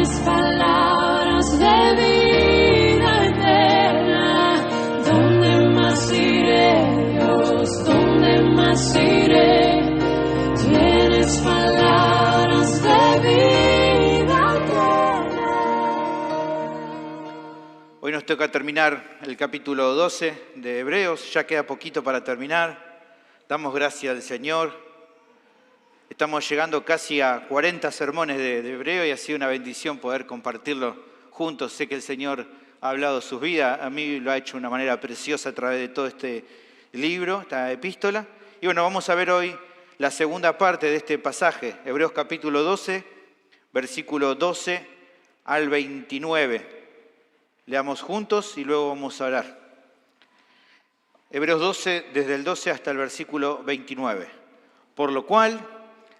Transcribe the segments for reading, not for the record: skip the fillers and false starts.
Tienes palabras de vida eterna. ¿Dónde más iré, Dios? ¿Dónde más iré? Tienes palabras de vida eterna. Hoy nos toca terminar el capítulo 12 de Hebreos. Ya queda poquito para terminar. Damos gracias al Señor. Estamos llegando casi a 40 sermones de Hebreo y ha sido una bendición poder compartirlo juntos. Sé que el Señor ha hablado de sus vidas. A mí lo ha hecho de una manera preciosa a través de todo este libro, esta epístola. Y bueno, vamos a ver hoy la segunda parte de este pasaje. Hebreos capítulo 12, versículo 12 al 29. Leamos juntos y luego vamos a orar. Hebreos 12, desde el 12 hasta el versículo 29. Por lo cual,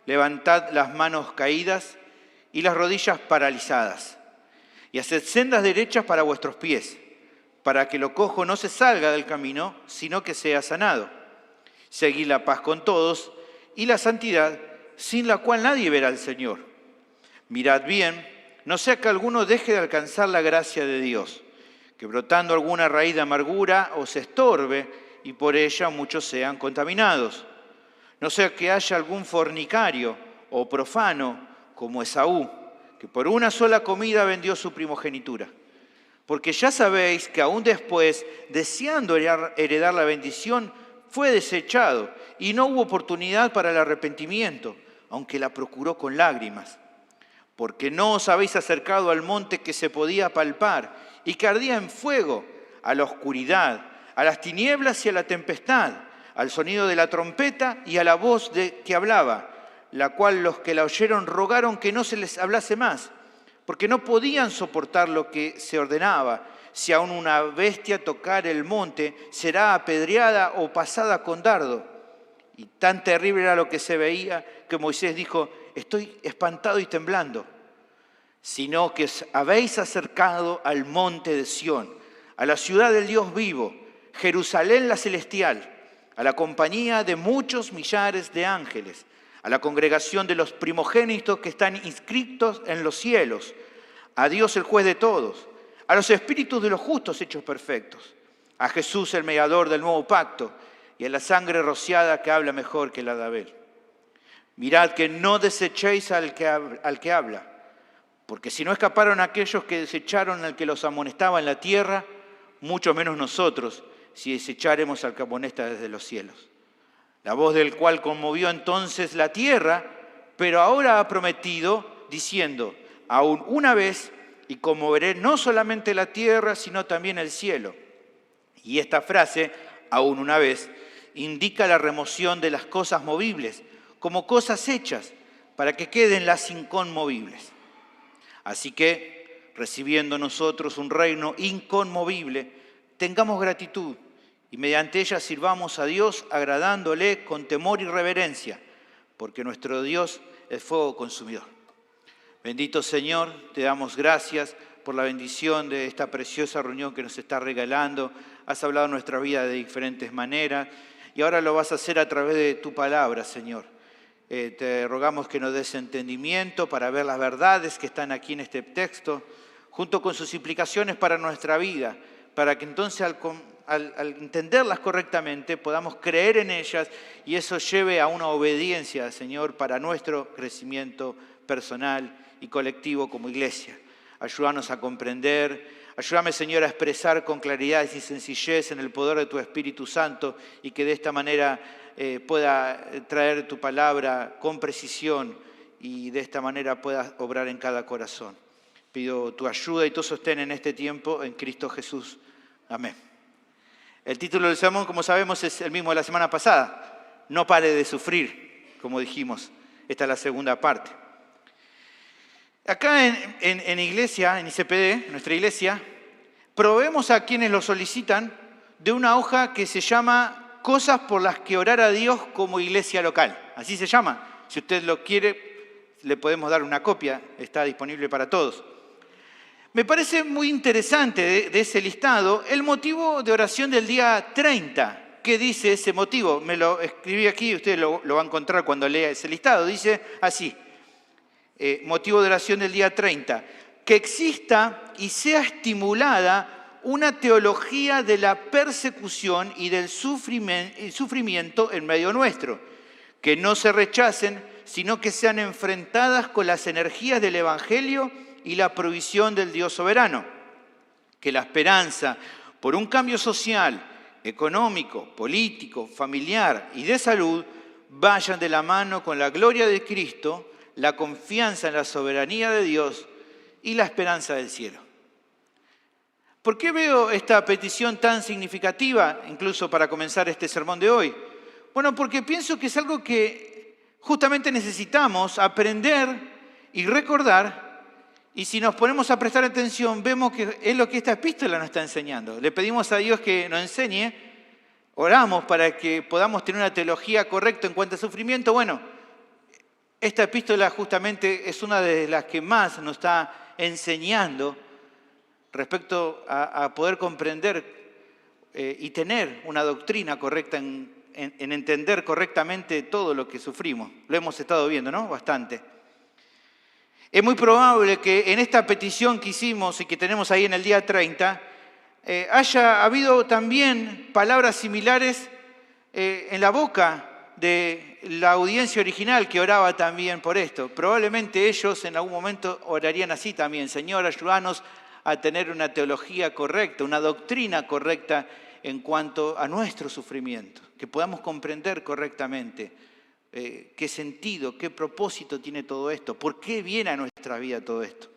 levantad las manos caídas y las rodillas paralizadas, y haced sendas derechas para vuestros pies, para que lo cojo no se salga del camino, sino que sea sanado. Seguid la paz con todos y la santidad, sin la cual nadie verá al Señor. Mirad bien, no sea que alguno deje de alcanzar la gracia de Dios, que brotando alguna raíz de amargura os estorbe y por ella muchos sean contaminados. No sea que haya algún fornicario o profano como Esaú, que por una sola comida vendió su primogenitura. Porque ya sabéis que aún después, deseando heredar la bendición, fue desechado y no hubo oportunidad para el arrepentimiento, aunque la procuró con lágrimas. Porque no os habéis acercado al monte que se podía palpar y que ardía en fuego, a la oscuridad, a las tinieblas y a la tempestad, al sonido de la trompeta y a la voz que hablaba, la cual los que la oyeron rogaron que no se les hablase más, porque no podían soportar lo que se ordenaba. Si aún una bestia tocar el monte, será apedreada o pasada con dardo. Y tan terrible era lo que se veía que Moisés dijo: estoy espantado y temblando. Sino que os habéis acercado al monte de Sión, a la ciudad del Dios vivo, Jerusalén la celestial, a la compañía de muchos millares de ángeles, a la congregación de los primogénitos que están inscritos en los cielos, a Dios el juez de todos, a los espíritus de los justos hechos perfectos, a Jesús el mediador del nuevo pacto y a la sangre rociada que habla mejor que la de Abel. Mirad que no desechéis al que habla, porque si no escaparon aquellos que desecharon al que los amonestaba en la tierra, mucho menos nosotros, si desecháremos al que amonesta desde los cielos. La voz del cual conmovió entonces la tierra, pero ahora ha prometido, diciendo: aún una vez, y conmoveré no solamente la tierra, sino también el cielo. Y esta frase, aún una vez, indica la remoción de las cosas movibles, como cosas hechas, para que queden las inconmovibles. Así que, recibiendo nosotros un reino inconmovible, tengamos gratitud y mediante ella sirvamos a Dios agradándole con temor y reverencia, porque nuestro Dios es fuego consumidor. Bendito Señor, te damos gracias por la bendición de esta preciosa reunión que nos está regalando. Has hablado en nuestra vida de diferentes maneras y ahora lo vas a hacer a través de tu palabra, Señor. Te rogamos que nos des entendimiento para ver las verdades que están aquí en este texto, junto con sus implicaciones para nuestra vida, para que entonces al entenderlas correctamente podamos creer en ellas y eso lleve a una obediencia, Señor, para nuestro crecimiento personal y colectivo como iglesia. Ayúdanos a comprender, ayúdame, Señor, a expresar con claridad y sencillez en el poder de tu Espíritu Santo y que de esta manera pueda traer tu palabra con precisión y de esta manera pueda obrar en cada corazón. Pido tu ayuda y tu sostén en este tiempo en Cristo Jesús. Amén. El título del sermón, como sabemos, es el mismo de la semana pasada. No pare de sufrir, como dijimos. Esta es la segunda parte. Acá en iglesia, en ICPD, nuestra iglesia, proveemos a quienes lo solicitan de una hoja que se llama Cosas por las que orar a Dios como iglesia local. Así se llama. Si usted lo quiere, le podemos dar una copia. Está disponible para todos. Me parece muy interesante de ese listado el motivo de oración del día 30. ¿Qué dice ese motivo? Me lo escribí aquí, usted lo va a encontrar cuando lea ese listado. Dice así, motivo de oración del día 30. que exista y sea estimulada una teología de la persecución y del sufrimiento en medio nuestro, que no se rechacen, sino que sean enfrentadas con las energías del Evangelio y la provisión del Dios soberano. Que la esperanza por un cambio social, económico, político, familiar y de salud vayan de la mano con la gloria de Cristo, la confianza en la soberanía de Dios y la esperanza del cielo. ¿Por qué veo esta petición tan significativa, incluso para comenzar este sermón de hoy? Bueno, porque pienso que es algo que justamente necesitamos aprender y recordar, y si nos ponemos a prestar atención, vemos que es lo que esta epístola nos está enseñando. Le pedimos a Dios que nos enseñe, oramos para que podamos tener una teología correcta en cuanto a sufrimiento. Bueno, esta epístola justamente es una de las que más nos está enseñando respecto a poder comprender y tener una doctrina correcta en entender correctamente todo lo que sufrimos. Lo hemos estado viendo, ¿no? Bastante. Es muy probable que en esta petición que hicimos y que tenemos ahí en el día 30, haya habido también palabras similares en la boca de la audiencia original que oraba también por esto. Probablemente ellos en algún momento orarían así también: Señor, ayúdanos a tener una teología correcta, una doctrina correcta en cuanto a nuestro sufrimiento, que podamos comprender correctamente qué sentido, qué propósito tiene todo esto, por qué viene a nuestra vida todo esto.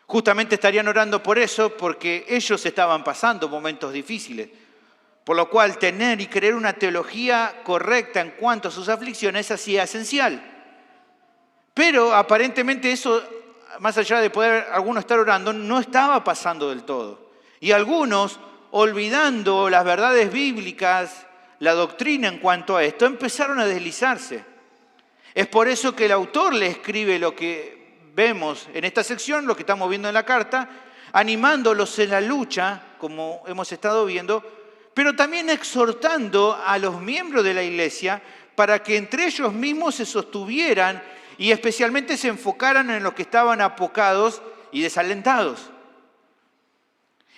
Justamente estarían orando por eso, porque ellos estaban pasando momentos difíciles, por lo cual tener y creer una teología correcta en cuanto a sus aflicciones hacía esencial. Pero aparentemente eso, más allá de poder algunos estar orando, no estaba pasando del todo. Y algunos, olvidando las verdades bíblicas, la doctrina en cuanto a esto, empezaron a deslizarse. Es por eso que el autor le escribe lo que vemos en esta sección, lo que estamos viendo en la carta, animándolos en la lucha, como hemos estado viendo, pero también exhortando a los miembros de la iglesia para que entre ellos mismos se sostuvieran y especialmente se enfocaran en los que estaban apocados y desalentados.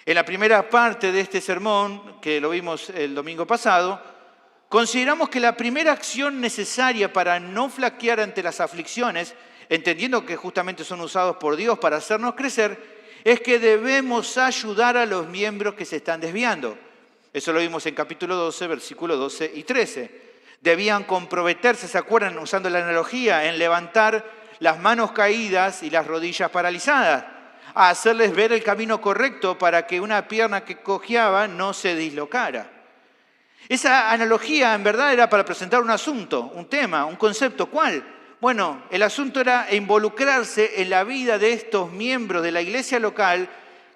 En la primera parte de este sermón, que lo vimos el domingo pasado, consideramos que la primera acción necesaria para no flaquear ante las aflicciones, entendiendo que justamente son usados por Dios para hacernos crecer, es que debemos ayudar a los miembros que se están desviando. Eso lo vimos en capítulo 12, versículos 12 y 13. Debían comprometerse, ¿se acuerdan? Usando la analogía, en levantar las manos caídas y las rodillas paralizadas, a hacerles ver el camino correcto para que una pierna que cojeaba no se dislocara. Esa analogía en verdad era para presentar un asunto, un tema, un concepto. ¿Cuál? Bueno, el asunto era involucrarse en la vida de estos miembros de la iglesia local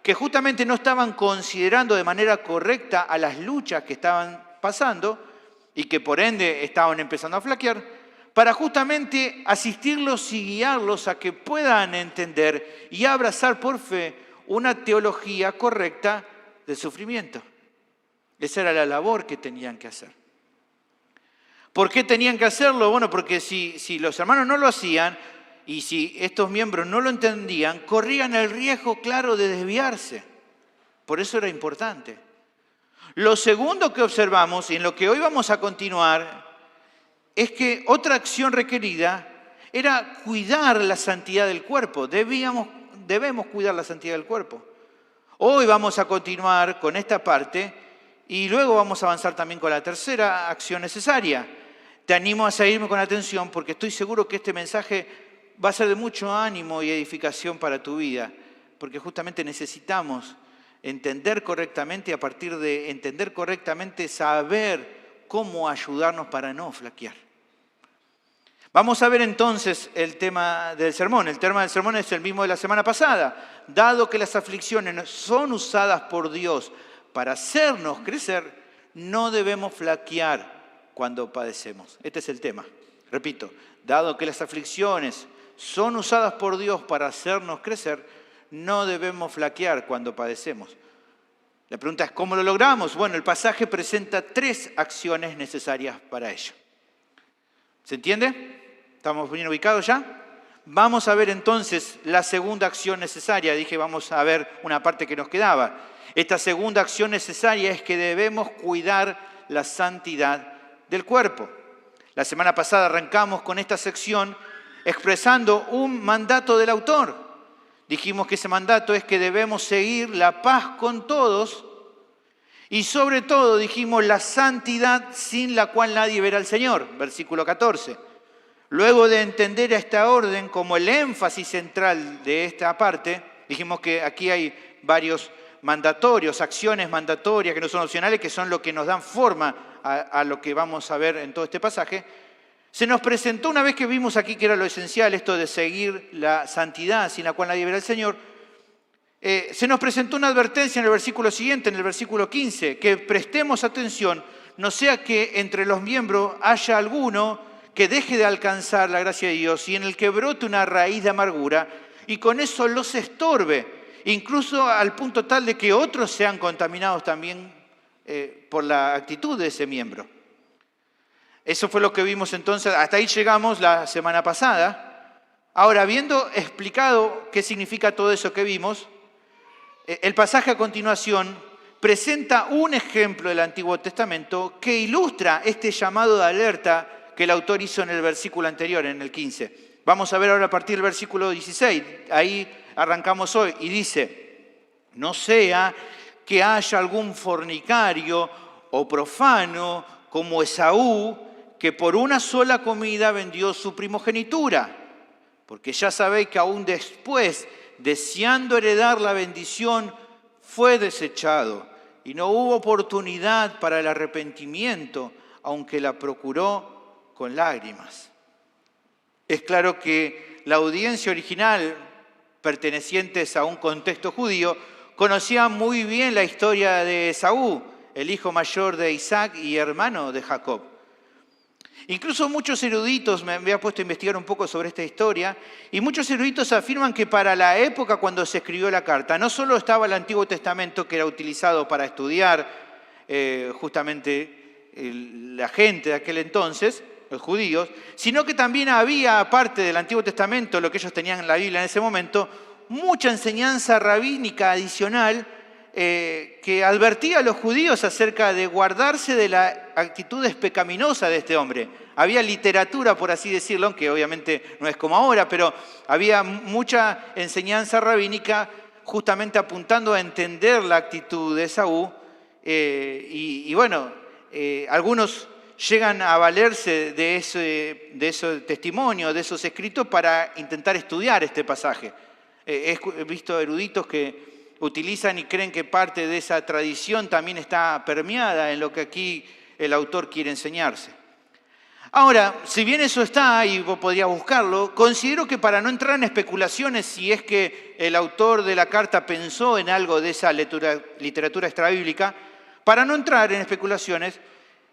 que justamente no estaban considerando de manera correcta a las luchas que estaban pasando y que por ende estaban empezando a flaquear, para justamente asistirlos y guiarlos a que puedan entender y abrazar por fe una teología correcta del sufrimiento. Esa era la labor que tenían que hacer. ¿Por qué tenían que hacerlo? Bueno, porque si los hermanos no lo hacían y si estos miembros no lo entendían, corrían el riesgo claro de desviarse. Por eso era importante. Lo segundo que observamos y en lo que hoy vamos a continuar es que otra acción requerida era cuidar la santidad del cuerpo. Debemos cuidar la santidad del cuerpo. Hoy vamos a continuar con esta parte y luego vamos a avanzar también con la tercera acción necesaria. Te animo a seguirme con atención porque estoy seguro que este mensaje va a ser de mucho ánimo y edificación para tu vida, porque justamente necesitamos entender correctamente y a partir de entender correctamente saber cómo ayudarnos para no flaquear. Vamos a ver entonces el tema del sermón. El tema del sermón es el mismo de la semana pasada. Dado que las aflicciones son usadas por Dios para hacernos crecer, no debemos flaquear cuando padecemos. Este es el tema. Repito, dado que las aflicciones son usadas por Dios para hacernos crecer, no debemos flaquear cuando padecemos. La pregunta es, ¿cómo lo logramos? Bueno, el pasaje presenta 3 acciones necesarias para ello. ¿Se entiende? ¿Estamos bien ubicados ya? Vamos a ver entonces la segunda acción necesaria. Dije, vamos a ver una parte que nos quedaba. Esta segunda acción necesaria es que debemos cuidar la santidad del cuerpo. La semana pasada arrancamos con esta sección expresando un mandato del autor. Dijimos que ese mandato es que debemos seguir la paz con todos y sobre todo dijimos la santidad sin la cual nadie verá al Señor, versículo 14. Luego de entender esta orden como el énfasis central de esta parte, dijimos que aquí hay varios mandatorios, acciones mandatorias que no son opcionales, que son lo que nos dan forma a lo que vamos a ver en todo este pasaje. Se nos presentó, una vez que vimos aquí que era lo esencial, esto de seguir la santidad sin la cual nadie verá al Señor, se nos presentó una advertencia en el versículo siguiente, en el versículo 15, que prestemos atención, no sea que entre los miembros haya alguno que deje de alcanzar la gracia de Dios y en el que brote una raíz de amargura y con eso los estorbe, incluso al punto tal de que otros sean contaminados también por la actitud de ese miembro. Eso fue lo que vimos entonces, hasta ahí llegamos la semana pasada. Ahora, habiendo explicado qué significa todo eso que vimos, el pasaje a continuación presenta un ejemplo del Antiguo Testamento que ilustra este llamado de alerta que el autor hizo en el versículo anterior, en el 15. Vamos a ver ahora a partir del versículo 16. Ahí arrancamos hoy y dice, no sea que haya algún fornicario o profano como Esaú, que por una sola comida vendió su primogenitura. Porque ya sabéis que aún después, deseando heredar la bendición, fue desechado y no hubo oportunidad para el arrepentimiento, aunque la procuró con lágrimas. Es claro que la audiencia original, pertenecientes a un contexto judío, conocía muy bien la historia de Esaú, el hijo mayor de Isaac y hermano de Jacob. Incluso muchos eruditos, me había puesto a investigar un poco sobre esta historia, y muchos eruditos afirman que para la época cuando se escribió la carta, no solo estaba el Antiguo Testamento que era utilizado para estudiar justamente la gente de aquel entonces, los judíos, sino que también había, aparte del Antiguo Testamento, lo que ellos tenían en la Biblia en ese momento, mucha enseñanza rabínica adicional que advertía a los judíos acerca de guardarse de las actitudes pecaminosas de este hombre. Había literatura, por así decirlo, aunque obviamente no es como ahora, pero había mucha enseñanza rabínica justamente apuntando a entender la actitud de Esaú. Algunos llegan a valerse de ese testimonio, de esos escritos, para intentar estudiar este pasaje. He visto eruditos que utilizan y creen que parte de esa tradición también está permeada en lo que aquí el autor quiere enseñarse. Ahora, si bien eso está, y vos podrías buscarlo, considero que para no entrar en especulaciones si es que el autor de la carta pensó en algo de esa literatura extrabíblica, para no entrar en especulaciones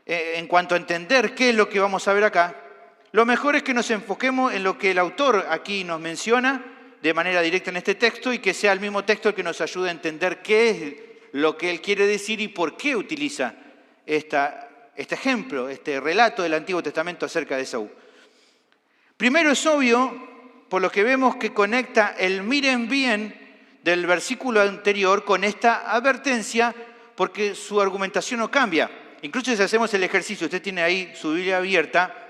en cuanto a entender qué es lo que vamos a ver acá, lo mejor es que nos enfoquemos en lo que el autor aquí nos menciona de manera directa en este texto y que sea el mismo texto el que nos ayude a entender qué es lo que él quiere decir y por qué utiliza este ejemplo, este relato del Antiguo Testamento acerca de Esaú. Primero es obvio, por lo que vemos, que conecta el miren bien del versículo anterior con esta advertencia, porque su argumentación no cambia. Incluso si hacemos el ejercicio, usted tiene ahí su Biblia abierta,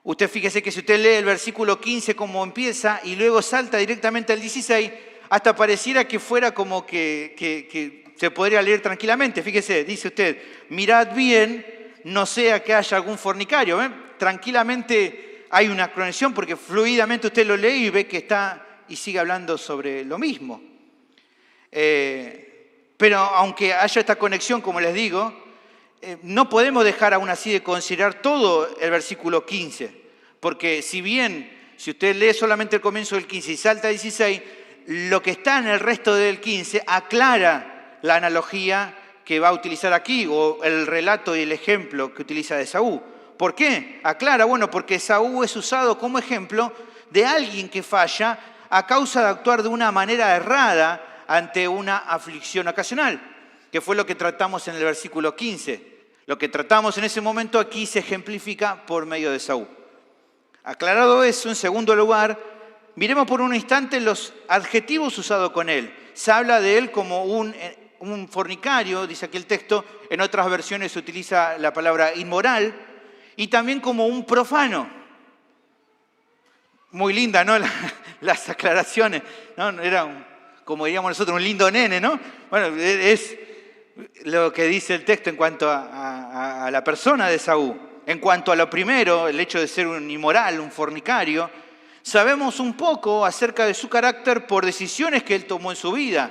usted fíjese que si usted lee el versículo 15 como empieza y luego salta directamente al 16, hasta pareciera que fuera como que se podría leer tranquilamente. Fíjese, dice usted, mirad bien, no sea que haya algún fornicario. Tranquilamente hay una conexión porque fluidamente usted lo lee y ve que está y sigue hablando sobre lo mismo. Pero aunque haya esta conexión, como les digo, no podemos dejar aún así de considerar todo el versículo 15, porque si usted lee solamente el comienzo del 15 y salta al 16, lo que está en el resto del 15 aclara la analogía que va a utilizar aquí, o el relato y el ejemplo que utiliza de Esaú. ¿Por qué? Aclara, porque Esaú es usado como ejemplo de alguien que falla a causa de actuar de una manera errada ante una aflicción ocasional, que fue lo que tratamos en el versículo 15. Lo que tratamos en ese momento aquí se ejemplifica por medio de Esaú. Aclarado eso, en segundo lugar, miremos por un instante los adjetivos usados con él. Se habla de él como un fornicario, dice aquí el texto, en otras versiones se utiliza la palabra inmoral, y también como un profano. Muy linda, ¿no? Las aclaraciones, ¿no? Era, como diríamos nosotros, un lindo nene, ¿no? Bueno, es lo que dice el texto en cuanto a la persona de Esaú. En cuanto a lo primero, el hecho de ser un inmoral, un fornicario, sabemos un poco acerca de su carácter por decisiones que él tomó en su vida.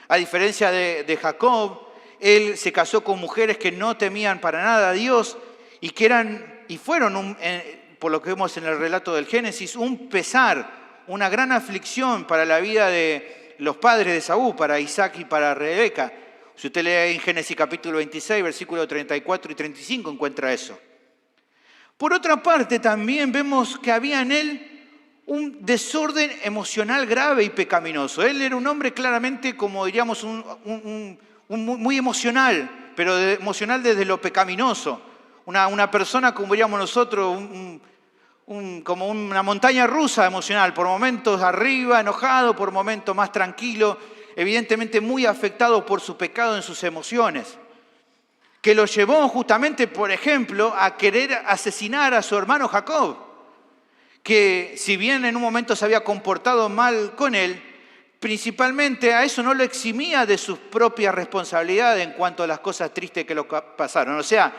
A diferencia de Jacob, él se casó con mujeres que no temían para nada a Dios y fueron, por lo que vemos en el relato del Génesis, un pesar, una gran aflicción para la vida de los padres de Esaú, para Isaac y para Rebeca. Si usted lee en Génesis capítulo 26, versículos 34 y 35, encuentra eso. Por otra parte, también vemos que había en él un desorden emocional grave y pecaminoso. Él era un hombre claramente, como diríamos, muy emocional, pero emocional desde lo pecaminoso. Una persona, como diríamos nosotros, como una montaña rusa emocional, por momentos arriba, enojado, por momentos más tranquilo, evidentemente muy afectado por su pecado en sus emociones, que lo llevó justamente, por ejemplo, a querer asesinar a su hermano Jacob, que si bien en un momento se había comportado mal con él, principalmente a eso no lo eximía de sus propias responsabilidades en cuanto a las cosas tristes que lo pasaron. O sea,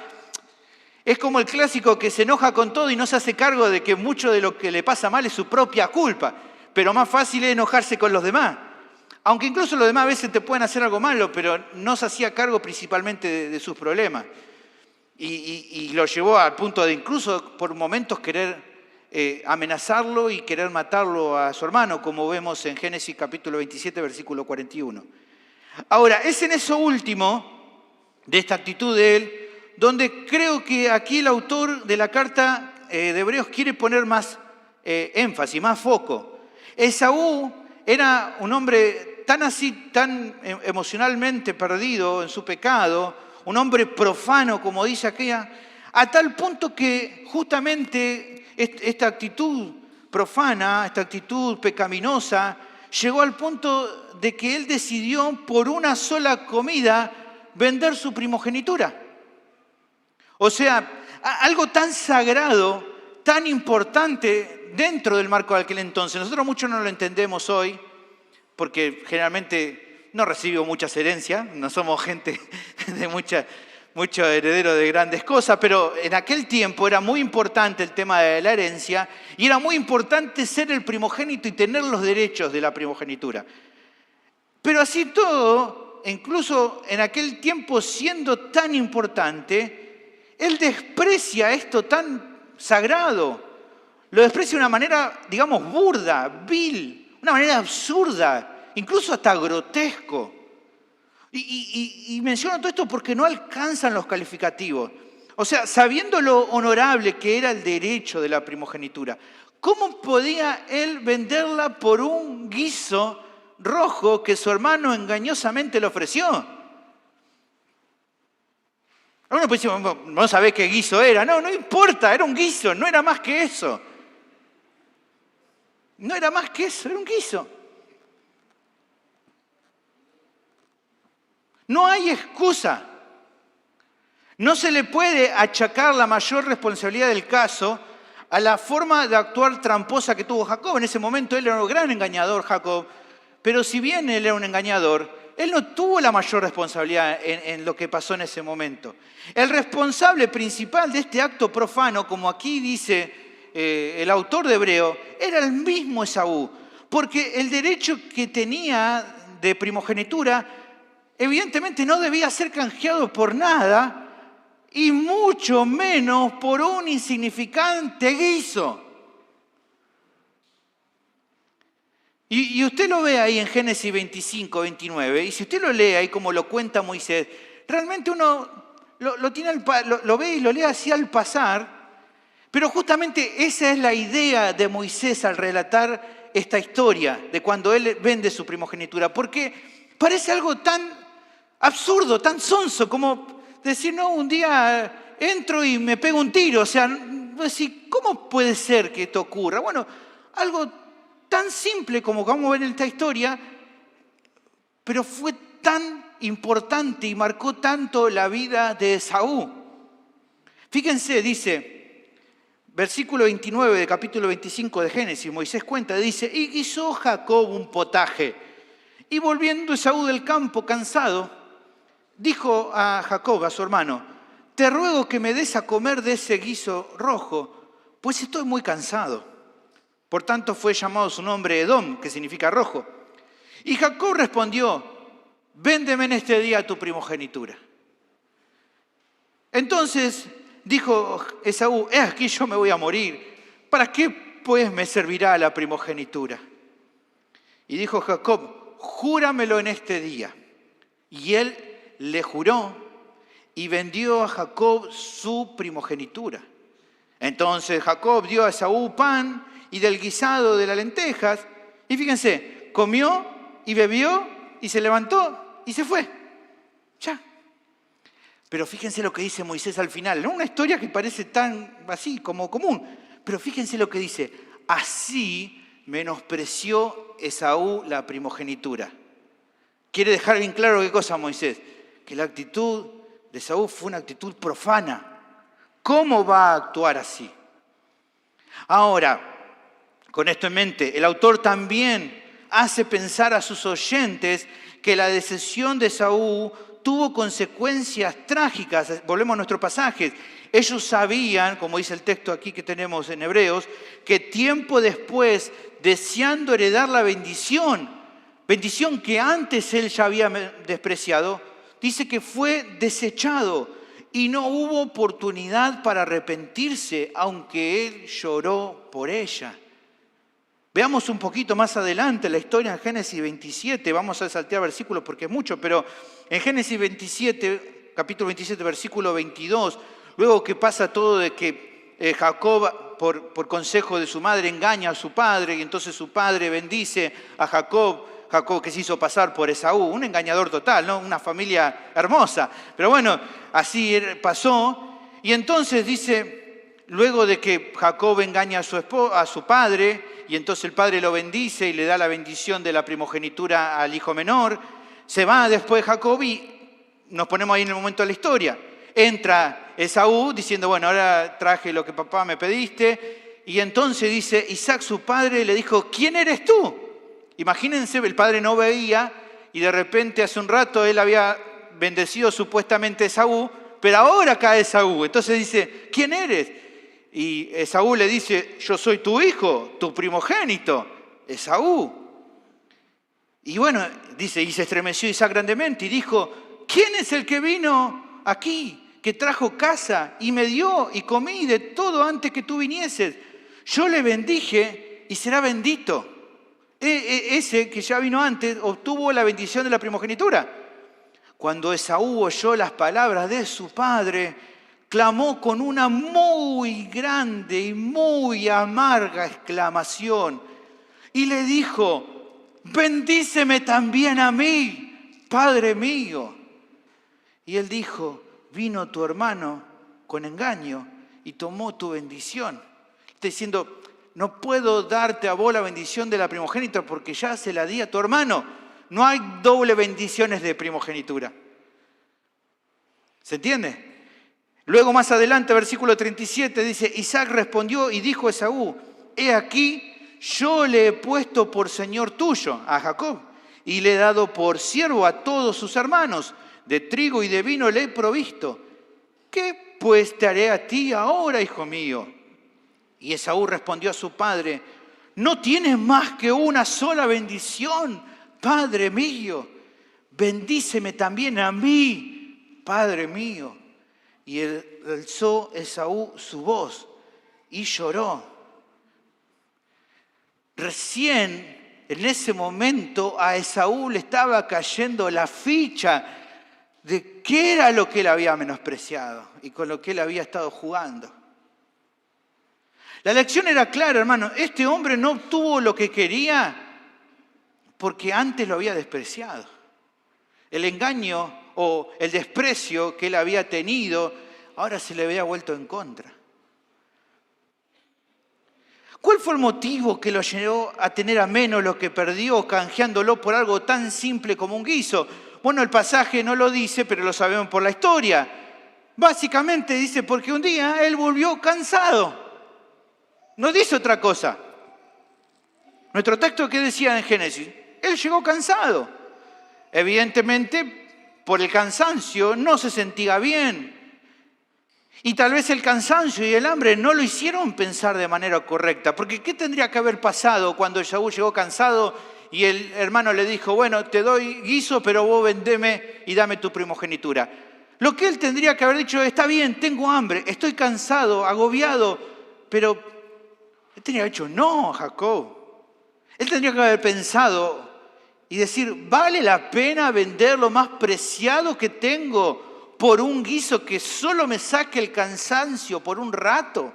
es como el clásico que se enoja con todo y no se hace cargo de que mucho de lo que le pasa mal es su propia culpa, pero más fácil es enojarse con los demás. Aunque incluso los demás a veces te pueden hacer algo malo, pero no se hacía cargo principalmente de sus problemas. Y lo llevó al punto de incluso por momentos querer amenazarlo y querer matarlo a su hermano, como vemos en Génesis capítulo 27, versículo 41. Ahora, es en eso último, de esta actitud de él, donde creo que aquí el autor de la carta de Hebreos quiere poner más énfasis, más foco. Esaú era un hombre tan emocionalmente perdido en su pecado, un hombre profano, como dice aquella, a tal punto que justamente esta actitud profana, esta actitud pecaminosa, llegó al punto de que él decidió por una sola comida vender su primogenitura. O sea, algo tan sagrado, tan importante dentro del marco de aquel entonces. Nosotros mucho no lo entendemos hoy, porque generalmente no recibimos muchas herencias, no somos gente de mucho heredero de grandes cosas, pero en aquel tiempo era muy importante el tema de la herencia y era muy importante ser el primogénito y tener los derechos de la primogenitura. Pero así todo, incluso en aquel tiempo siendo tan importante, él desprecia esto tan sagrado, lo desprecia de una manera, digamos, burda, vil, una manera absurda, incluso hasta grotesco. Y menciono todo esto porque no alcanzan los calificativos. O sea, sabiendo lo honorable que era el derecho de la primogenitura, ¿cómo podía él venderla por un guiso rojo que su hermano engañosamente le ofreció? Algunos pueden decir, no sabés qué guiso era. No importa, era un guiso, no era más que eso. No era más que eso, era un guiso. No hay excusa. No se le puede achacar la mayor responsabilidad del caso a la forma de actuar tramposa que tuvo Jacob. En ese momento él era un gran engañador, Jacob. Pero si bien él era un engañador, él no tuvo la mayor responsabilidad en lo que pasó en ese momento. El responsable principal de este acto profano, como aquí dice el autor de Hebreo, era el mismo Esaú, porque el derecho que tenía de primogenitura evidentemente no debía ser canjeado por nada y mucho menos por un insignificante guiso. Y usted lo ve ahí en Génesis 25, 29, y si usted lo lee ahí como lo cuenta Moisés, realmente uno lo ve y lo lee así al pasar. Pero justamente esa es la idea de Moisés al relatar esta historia de cuando él vende su primogenitura, porque parece algo tan absurdo, tan sonso, como decir, no, un día entro y me pego un tiro, o sea, decís, ¿cómo puede ser que esto ocurra? Bueno, algo tan simple como que vamos a ver en esta historia, pero fue tan importante y marcó tanto la vida de Esaú. Fíjense, dice, versículo 29 de capítulo 25 de Génesis, Moisés cuenta, dice, y hizo Jacob un potaje. Y volviendo Esaú del campo cansado, dijo a Jacob, a su hermano, te ruego que me des a comer de ese guiso rojo, pues estoy muy cansado. Por tanto fue llamado su nombre Edom, que significa rojo. Y Jacob respondió, véndeme en este día tu primogenitura. Entonces dijo Esaú, he aquí yo me voy a morir, ¿para qué pues me servirá la primogenitura? Y dijo Jacob, júramelo en este día. Y él le juró y vendió a Jacob su primogenitura. Entonces Jacob dio a Esaú pan y del guisado de las lentejas, y fíjense, comió y bebió y se levantó y se fue. Ya. Pero fíjense lo que dice Moisés al final, ¿no? Una historia que parece tan así como común, pero fíjense lo que dice, así menospreció Esaú la primogenitura. Quiere dejar bien claro qué cosa Moisés, que la actitud de Esaú fue una actitud profana. ¿Cómo va a actuar así? Ahora, con esto en mente, el autor también hace pensar a sus oyentes que la decisión de Esaú tuvo consecuencias trágicas. Volvemos a nuestro pasaje. Ellos sabían, como dice el texto aquí que tenemos en Hebreos, que tiempo después, deseando heredar la bendición que antes él ya había despreciado, dice que fue desechado y no hubo oportunidad para arrepentirse, aunque él lloró por ella. Veamos un poquito más adelante la historia en Génesis 27. Vamos a saltear versículos porque es mucho, pero en Génesis 27, capítulo 27, versículo 22, luego que pasa todo de que Jacob, por consejo de su madre, engaña a su padre, y entonces su padre bendice a Jacob que se hizo pasar por Esaú, un engañador total, ¿no? Una familia hermosa. Pero bueno, así pasó. Y entonces dice, luego de que Jacob engaña a su padre, y entonces el padre lo bendice y le da la bendición de la primogenitura al hijo menor, se va después Jacob y nos ponemos ahí en el momento de la historia. Entra Esaú diciendo, bueno, ahora traje lo que papá me pediste. Y entonces dice, Isaac su padre le dijo, ¿quién eres tú? Imagínense, el padre no veía y de repente hace un rato él había bendecido supuestamente a Esaú, pero ahora cae Esaú. Entonces dice, ¿quién eres? Y Esaú le dice, yo soy tu hijo, tu primogénito, Esaú. Y bueno, dice, y se estremeció Isaac grandemente y dijo, ¿quién es el que vino aquí, que trajo casa y me dio y comí de todo antes que tú vinieses? Yo le bendije y será bendito. Ese que ya vino antes obtuvo la bendición de la primogenitura. Cuando Esaú oyó las palabras de su padre, clamó con una muy grande y muy amarga exclamación y le dijo, bendíceme también a mí, Padre mío. Y él dijo, vino tu hermano con engaño y tomó tu bendición. Está diciendo, no puedo darte a vos la bendición de la primogenitura porque ya se la di a tu hermano. No hay doble bendiciones de primogenitura. ¿Se entiende? Luego más adelante, versículo 37, dice, Isaac respondió y dijo a Esaú, he aquí, yo le he puesto por señor tuyo a Jacob y le he dado por siervo a todos sus hermanos. De trigo y de vino le he provisto. ¿Qué pues te haré a ti ahora, hijo mío? Y Esaú respondió a su padre, no tienes más que una sola bendición, Padre mío. Bendíceme también a mí, Padre mío. Y alzó Esaú su voz y lloró. Recién, en ese momento, a Esaú le estaba cayendo la ficha de qué era lo que él había menospreciado y con lo que él había estado jugando. La lección era clara, hermano. Este hombre no obtuvo lo que quería porque antes lo había despreciado. El engaño o el desprecio que él había tenido, ahora se le había vuelto en contra. ¿Cuál fue el motivo que lo llevó a tener a menos lo que perdió, canjeándolo por algo tan simple como un guiso? Bueno, el pasaje no lo dice, pero lo sabemos por la historia. Básicamente dice, porque un día él volvió cansado. No dice otra cosa. Nuestro texto, ¿qué decía en Génesis? Él llegó cansado. Evidentemente, por el cansancio no se sentía bien. Y tal vez el cansancio y el hambre no lo hicieron pensar de manera correcta. Porque ¿qué tendría que haber pasado cuando Esaú llegó cansado y el hermano le dijo, bueno, te doy guiso, pero vos vendeme y dame tu primogenitura? Lo que él tendría que haber dicho, está bien, tengo hambre, estoy cansado, agobiado, pero él tendría que haber dicho, no, Jacob. Él tendría que haber pensado y decir, ¿vale la pena vender lo más preciado que tengo por un guiso que solo me saque el cansancio por un rato?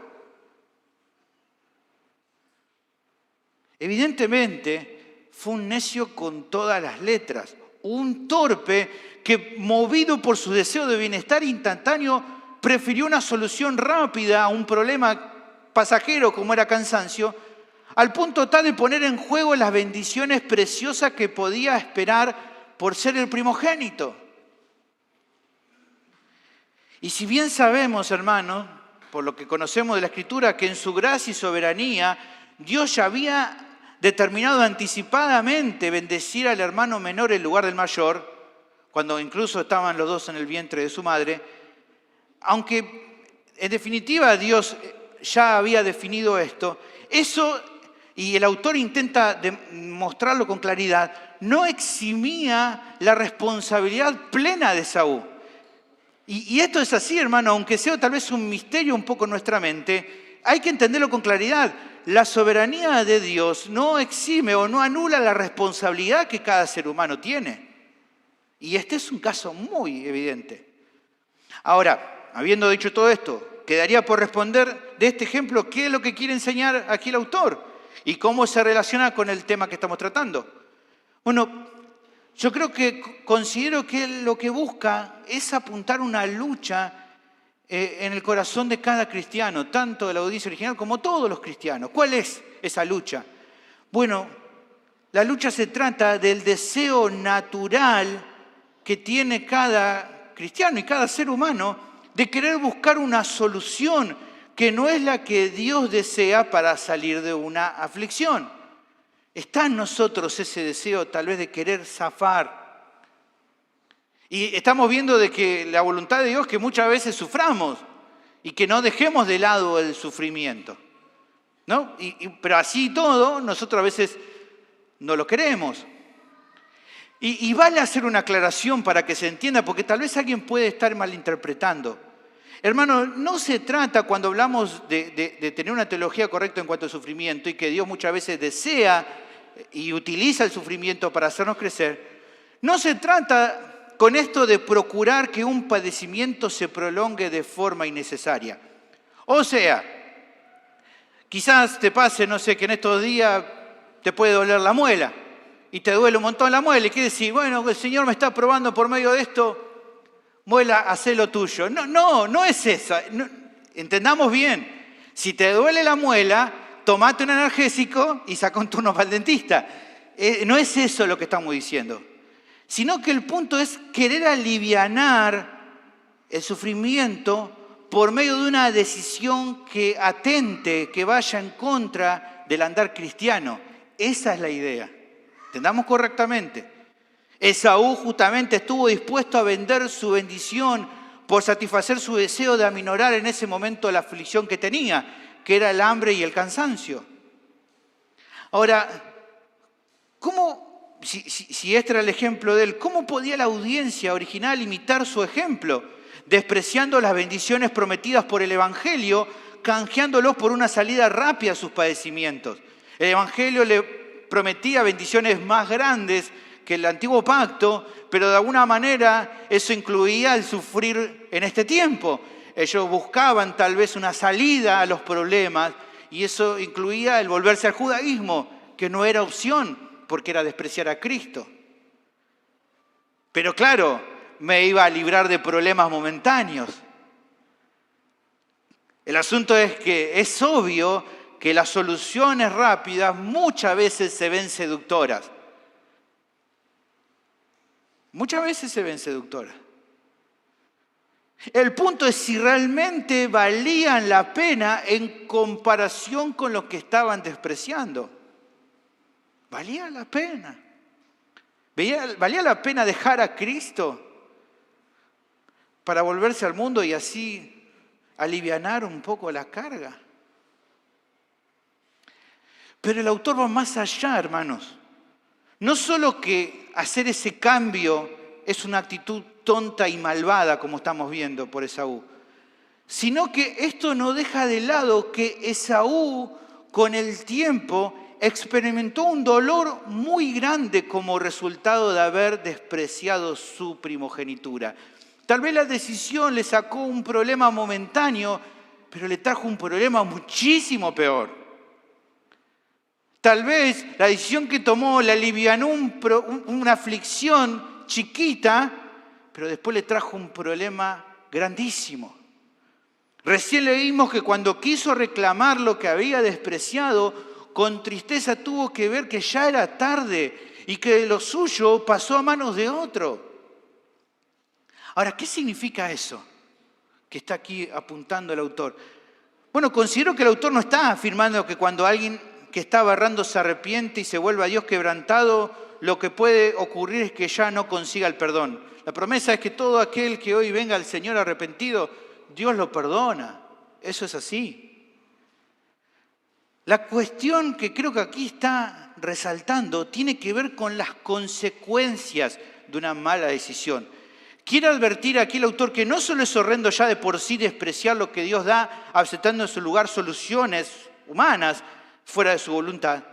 Evidentemente, fue un necio con todas las letras, un torpe que, movido por su deseo de bienestar instantáneo, prefirió una solución rápida a un problema pasajero como era cansancio, al punto tal de poner en juego las bendiciones preciosas que podía esperar por ser el primogénito. Y si bien sabemos, hermanos, por lo que conocemos de la Escritura, que en su gracia y soberanía Dios ya había determinado anticipadamente bendecir al hermano menor en lugar del mayor, cuando incluso estaban los dos en el vientre de su madre, aunque en definitiva Dios ya había definido esto, eso, y el autor intenta mostrarlo con claridad, no eximía la responsabilidad plena de Esaú. Y esto es así, hermano, aunque sea tal vez un misterio un poco en nuestra mente, hay que entenderlo con claridad. La soberanía de Dios no exime o no anula la responsabilidad que cada ser humano tiene. Y este es un caso muy evidente. Ahora, habiendo dicho todo esto, quedaría por responder de este ejemplo qué es lo que quiere enseñar aquí el autor y cómo se relaciona con el tema que estamos tratando. Bueno, yo considero que lo que busca es apuntar una lucha en el corazón de cada cristiano, tanto de la audiencia original como todos los cristianos. ¿Cuál es esa lucha? Bueno, la lucha se trata del deseo natural que tiene cada cristiano y cada ser humano de querer buscar una solución que no es la que Dios desea para salir de una aflicción. Está en nosotros ese deseo tal vez de querer zafar. Y estamos viendo de que la voluntad de Dios es que muchas veces suframos y que no dejemos de lado el sufrimiento, ¿no? Pero así y todo, nosotros a veces no lo queremos. Y vale hacer una aclaración para que se entienda, porque tal vez alguien puede estar malinterpretando. Hermano, no se trata cuando hablamos de tener una teología correcta en cuanto al sufrimiento y que Dios muchas veces desea y utiliza el sufrimiento para hacernos crecer. No se trata con esto de procurar que un padecimiento se prolongue de forma innecesaria. O sea, quizás te pase, no sé, que en estos días te puede doler la muela y te duele un montón la muela y quieres decir, bueno, el Señor me está probando por medio de esto. Muela, hacé lo tuyo. No es esa. No, entendamos bien. Si te duele la muela, tomate un analgésico y saca un turno para el dentista. No es eso lo que estamos diciendo. Sino que el punto es querer alivianar el sufrimiento por medio de una decisión que atente, que vaya en contra del andar cristiano. Esa es la idea. Entendamos correctamente. Esaú justamente estuvo dispuesto a vender su bendición por satisfacer su deseo de aminorar en ese momento la aflicción que tenía, que era el hambre y el cansancio. Ahora, si este era el ejemplo de él, ¿cómo podía la audiencia original imitar su ejemplo, despreciando las bendiciones prometidas por el Evangelio, canjeándolos por una salida rápida a sus padecimientos? El Evangelio le prometía bendiciones más grandes que el antiguo pacto, pero de alguna manera eso incluía el sufrir en este tiempo. Ellos buscaban tal vez una salida a los problemas y eso incluía el volverse al judaísmo, que no era opción porque era despreciar a Cristo. Pero claro, me iba a librar de problemas momentáneos. El asunto es que es obvio que las soluciones rápidas muchas veces se ven seductoras. Muchas veces se ven seductoras. El punto es si realmente valían la pena en comparación con lo que estaban despreciando. ¿Valía la pena? ¿Valía la pena dejar a Cristo para volverse al mundo y así alivianar un poco la carga? Pero el autor va más allá, hermanos. No solo que hacer ese cambio es una actitud tonta y malvada, como estamos viendo por Esaú, sino que esto no deja de lado que Esaú, con el tiempo, experimentó un dolor muy grande como resultado de haber despreciado su primogenitura. Tal vez la decisión le sacó un problema momentáneo, pero le trajo un problema muchísimo peor. Tal vez la decisión que tomó le alivianó una aflicción chiquita, pero después le trajo un problema grandísimo. Recién leímos que cuando quiso reclamar lo que había despreciado, con tristeza tuvo que ver que ya era tarde y que lo suyo pasó a manos de otro. Ahora, ¿qué significa eso que está aquí apuntando el autor? Bueno, considero que el autor no está afirmando que cuando alguien que estaba errando se arrepiente y se vuelve a Dios quebrantado, lo que puede ocurrir es que ya no consiga el perdón. La promesa es que todo aquel que hoy venga al Señor arrepentido, Dios lo perdona. Eso es así. La cuestión que creo que aquí está resaltando tiene que ver con las consecuencias de una mala decisión. Quiere advertir aquí el autor que no solo es horrendo ya de por sí despreciar lo que Dios da, aceptando en su lugar soluciones humanas fuera de su voluntad,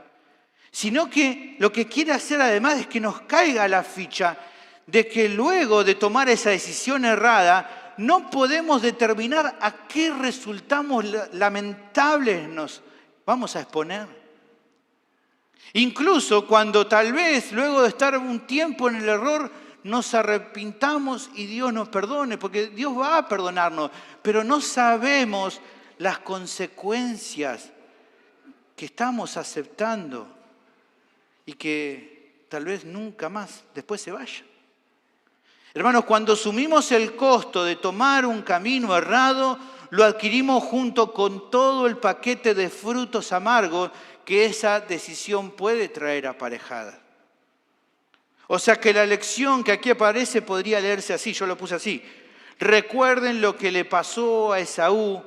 sino que lo que quiere hacer además es que nos caiga la ficha de que luego de tomar esa decisión errada no podemos determinar a qué resultados lamentables nos vamos a exponer. Incluso cuando tal vez luego de estar un tiempo en el error nos arrepintamos y Dios nos perdone, porque Dios va a perdonarnos, pero no sabemos las consecuencias que estamos aceptando y que tal vez nunca más después se vaya. Hermanos, cuando asumimos el costo de tomar un camino errado, lo adquirimos junto con todo el paquete de frutos amargos que esa decisión puede traer aparejada. O sea que la lección que aquí aparece podría leerse así, yo lo puse así. Recuerden lo que le pasó a Esaú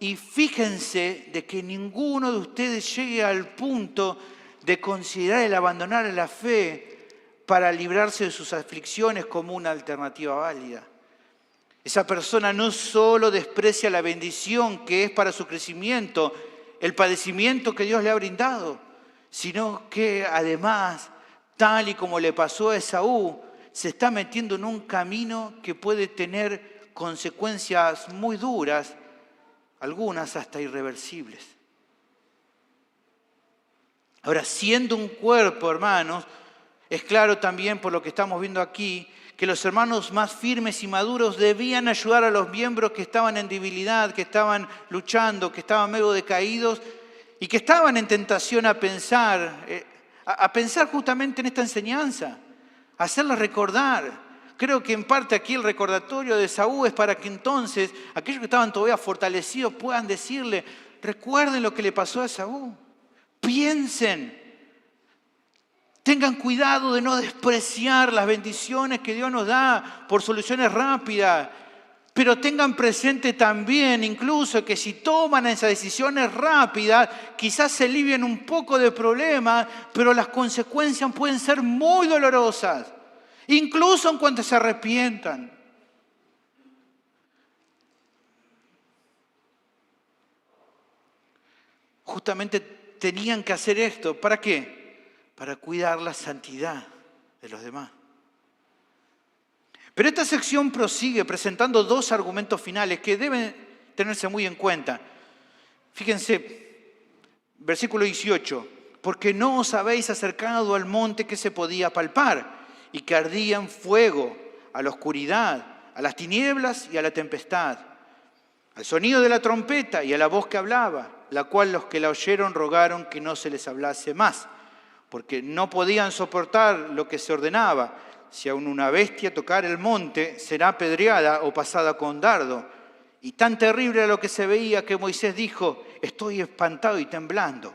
y fíjense de que ninguno de ustedes llegue al punto de considerar el abandonar la fe para librarse de sus aflicciones como una alternativa válida. Esa persona no solo desprecia la bendición que es para su crecimiento, el padecimiento que Dios le ha brindado, sino que además, tal y como le pasó a Esaú, se está metiendo en un camino que puede tener consecuencias muy duras, algunas hasta irreversibles. Ahora, siendo un cuerpo, hermanos, es claro también por lo que estamos viendo aquí, que los hermanos más firmes y maduros debían ayudar a los miembros que estaban en debilidad, que estaban luchando, que estaban medio decaídos y que estaban en tentación a pensar justamente en esta enseñanza, a hacerles recordar. Creo que en parte aquí el recordatorio de Esaú es para que entonces aquellos que estaban todavía fortalecidos puedan decirle, recuerden lo que le pasó a Esaú, piensen. Tengan cuidado de no despreciar las bendiciones que Dios nos da por soluciones rápidas, pero tengan presente también incluso que si toman esas decisiones rápidas, quizás se alivien un poco de problemas, pero las consecuencias pueden ser muy dolorosas, incluso en cuanto se arrepientan. Justamente tenían que hacer esto, ¿para qué? Para cuidar la santidad de los demás. Pero esta sección prosigue presentando dos argumentos finales que deben tenerse muy en cuenta. Fíjense, versículo 18. Porque no os habéis acercado al monte que se podía palpar y que ardía en fuego, a la oscuridad, a las tinieblas y a la tempestad, al sonido de la trompeta y a la voz que hablaba, la cual los que la oyeron rogaron que no se les hablase más, porque no podían soportar lo que se ordenaba. Si aun una bestia tocar el monte, será apedreada o pasada con dardo. Y tan terrible era lo que se veía que Moisés dijo: estoy espantado y temblando.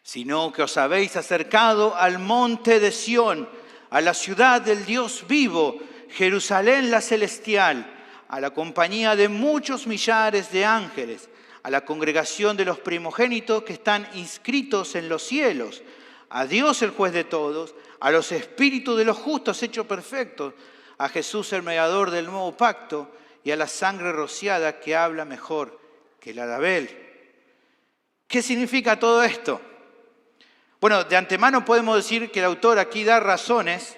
Sino que os habéis acercado al monte de Sión, a la ciudad del Dios vivo, Jerusalén la celestial, a la compañía de muchos millares de ángeles, a la congregación de los primogénitos que están inscritos en los cielos, a Dios el juez de todos, a los espíritus de los justos hechos perfectos, a Jesús el mediador del nuevo pacto y a la sangre rociada que habla mejor que la de Abel. ¿Qué significa todo esto? Bueno, de antemano podemos decir que el autor aquí da razones,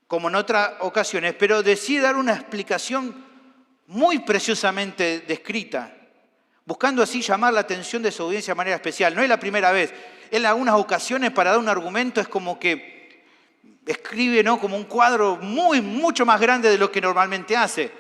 como en otras ocasiones, pero decide dar una explicación muy preciosamente descrita, buscando así llamar la atención de su audiencia de manera especial. No es la primera vez. En algunas ocasiones, para dar un argumento, es como que escribe, ¿no?, como un cuadro mucho más grande de lo que normalmente hace.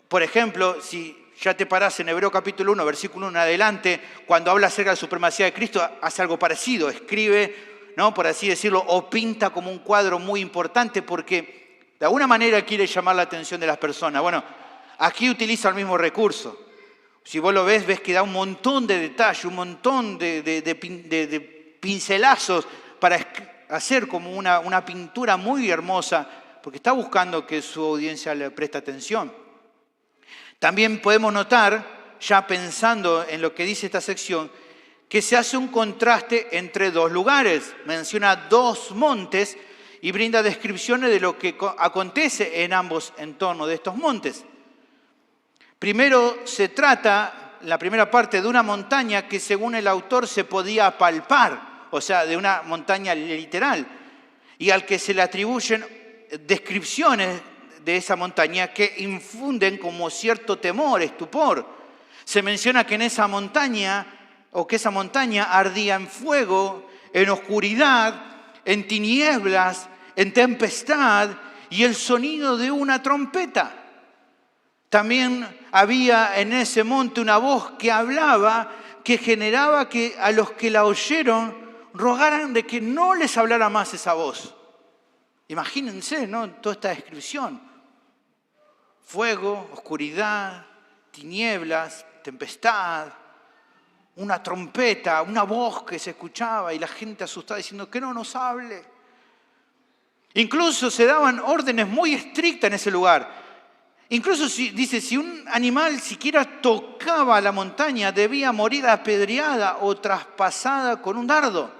Por ejemplo, si ya te parás en Hebreos capítulo 1, versículo 1 en adelante, cuando habla acerca de la supremacía de Cristo, hace algo parecido. Escribe, ¿no?, por así decirlo, o pinta como un cuadro muy importante porque de alguna manera quiere llamar la atención de las personas. Bueno, aquí utiliza el mismo recurso. Si vos lo ves que da un montón de detalles, un montón de pincelazos para hacer como una pintura muy hermosa, porque está buscando que su audiencia le preste atención. También podemos notar, ya pensando en lo que dice esta sección, que se hace un contraste entre dos lugares. Menciona dos montes y brinda descripciones de lo que acontece en ambos entornos de estos montes. Primero se trata, en la primera parte, de una montaña que según el autor se podía palpar, o sea, de una montaña literal, y al que se le atribuyen descripciones de esa montaña que infunden como cierto temor, estupor. Se menciona que en esa montaña, o que esa montaña ardía en fuego, en oscuridad, en tinieblas, en tempestad y el sonido de una trompeta. También había en ese monte una voz que hablaba, que generaba que a los que la oyeron rogaran de que no les hablara más esa voz. Imagínense, ¿no?, toda esta descripción. Fuego, oscuridad, tinieblas, tempestad, una trompeta, una voz que se escuchaba y la gente asustada diciendo que no nos hable. Incluso se daban órdenes muy estrictas en ese lugar. Incluso dice, si un animal siquiera tocaba la montaña, debía morir apedreada o traspasada con un dardo.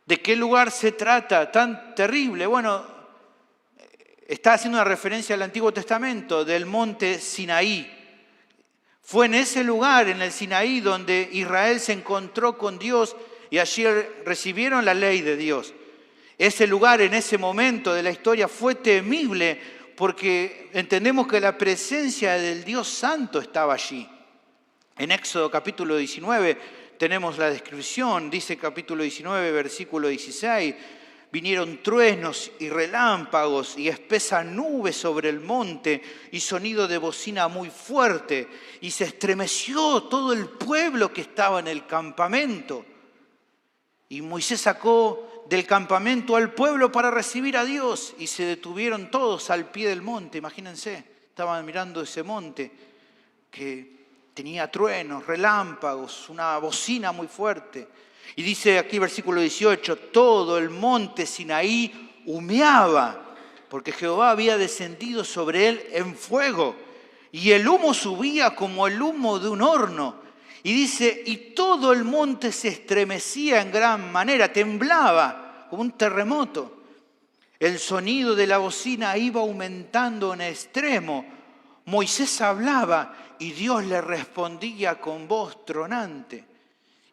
¿De qué lugar se trata tan terrible? Bueno, está haciendo una referencia al Antiguo Testamento, del monte Sinaí. Fue en ese lugar, en el Sinaí, donde Israel se encontró con Dios y allí recibieron la ley de Dios. Ese lugar, en ese momento de la historia, fue temible porque entendemos que la presencia del Dios Santo estaba allí. En Éxodo capítulo 19 tenemos la descripción, dice capítulo 19, versículo 16, vinieron truenos y relámpagos y espesa nube sobre el monte y sonido de bocina muy fuerte, y se estremeció todo el pueblo que estaba en el campamento. Y Moisés sacó del campamento al pueblo para recibir a Dios y se detuvieron todos al pie del monte. Imagínense, estaban mirando ese monte que tenía truenos, relámpagos, una bocina muy fuerte. Y dice aquí versículo 18, todo el monte Sinaí humeaba, porque Jehová había descendido sobre él en fuego, y el humo subía como el humo de un horno. Y dice, y todo el monte se estremecía en gran manera, temblaba como un terremoto. El sonido de la bocina iba aumentando en extremo. Moisés hablaba y Dios le respondía con voz tronante.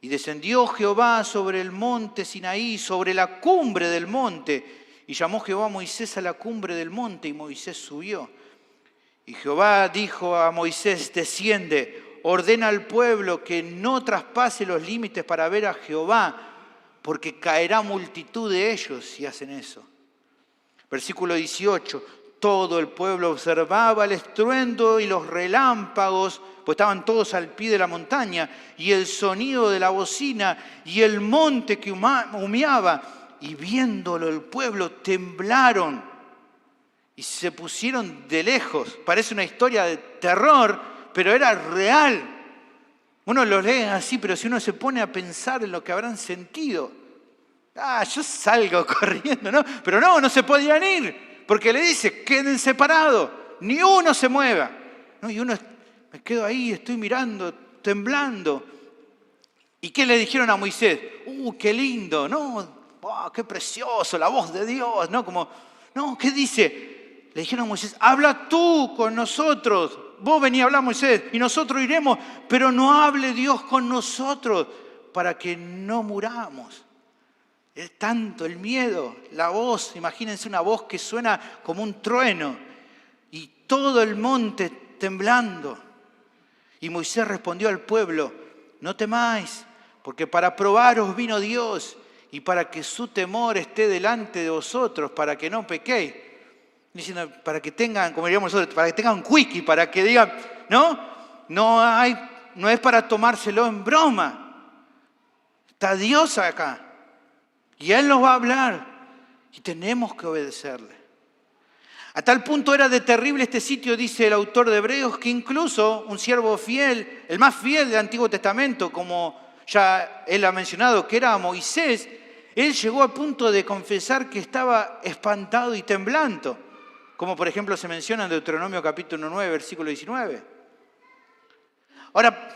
Y descendió Jehová sobre el monte Sinaí, sobre la cumbre del monte. Y llamó Jehová a Moisés a la cumbre del monte y Moisés subió. Y Jehová dijo a Moisés, desciende, ordena al pueblo que no traspase los límites para ver a Jehová, porque caerá multitud de ellos si hacen eso. Versículo 18, Todo el pueblo observaba el estruendo y los relámpagos, pues estaban todos al pie de la montaña, y el sonido de la bocina y el monte que humeaba. Y viéndolo el pueblo temblaron y se pusieron de lejos. Parece una historia de terror, pero era real. Uno lo lee así, pero si uno se pone a pensar en lo que habrán sentido, yo salgo corriendo, ¿no? Pero no se podían ir. Porque le dice, queden separados, ni uno se mueva. ¿No? Y uno, me quedo ahí, estoy mirando, temblando. ¿Y qué le dijeron a Moisés? Qué lindo, ¿no? Qué precioso, la voz de Dios, ¿no? ¿Qué dice? Le dijeron a Moisés, habla tú con nosotros. Vos vení a hablar, Moisés, y nosotros iremos, pero no hable Dios con nosotros para que no muramos. Es tanto el miedo, la voz, imagínense una voz que suena como un trueno y todo el monte temblando. Y Moisés respondió al pueblo, no temáis, porque para probaros vino Dios y para que su temor esté delante de vosotros, para que no pequéis. Diciendo, para que tengan, como diríamos nosotros, para que tengan un quickie, para que digan, no es para tomárselo en broma. Está Dios acá. Y Él nos va a hablar y tenemos que obedecerle. A tal punto era de terrible este sitio, dice el autor de Hebreos, que incluso un siervo fiel, el más fiel del Antiguo Testamento, como ya él ha mencionado, que era Moisés, él llegó a punto de confesar que estaba espantado y temblando, como por ejemplo se menciona en Deuteronomio capítulo 9, versículo 19. Ahora,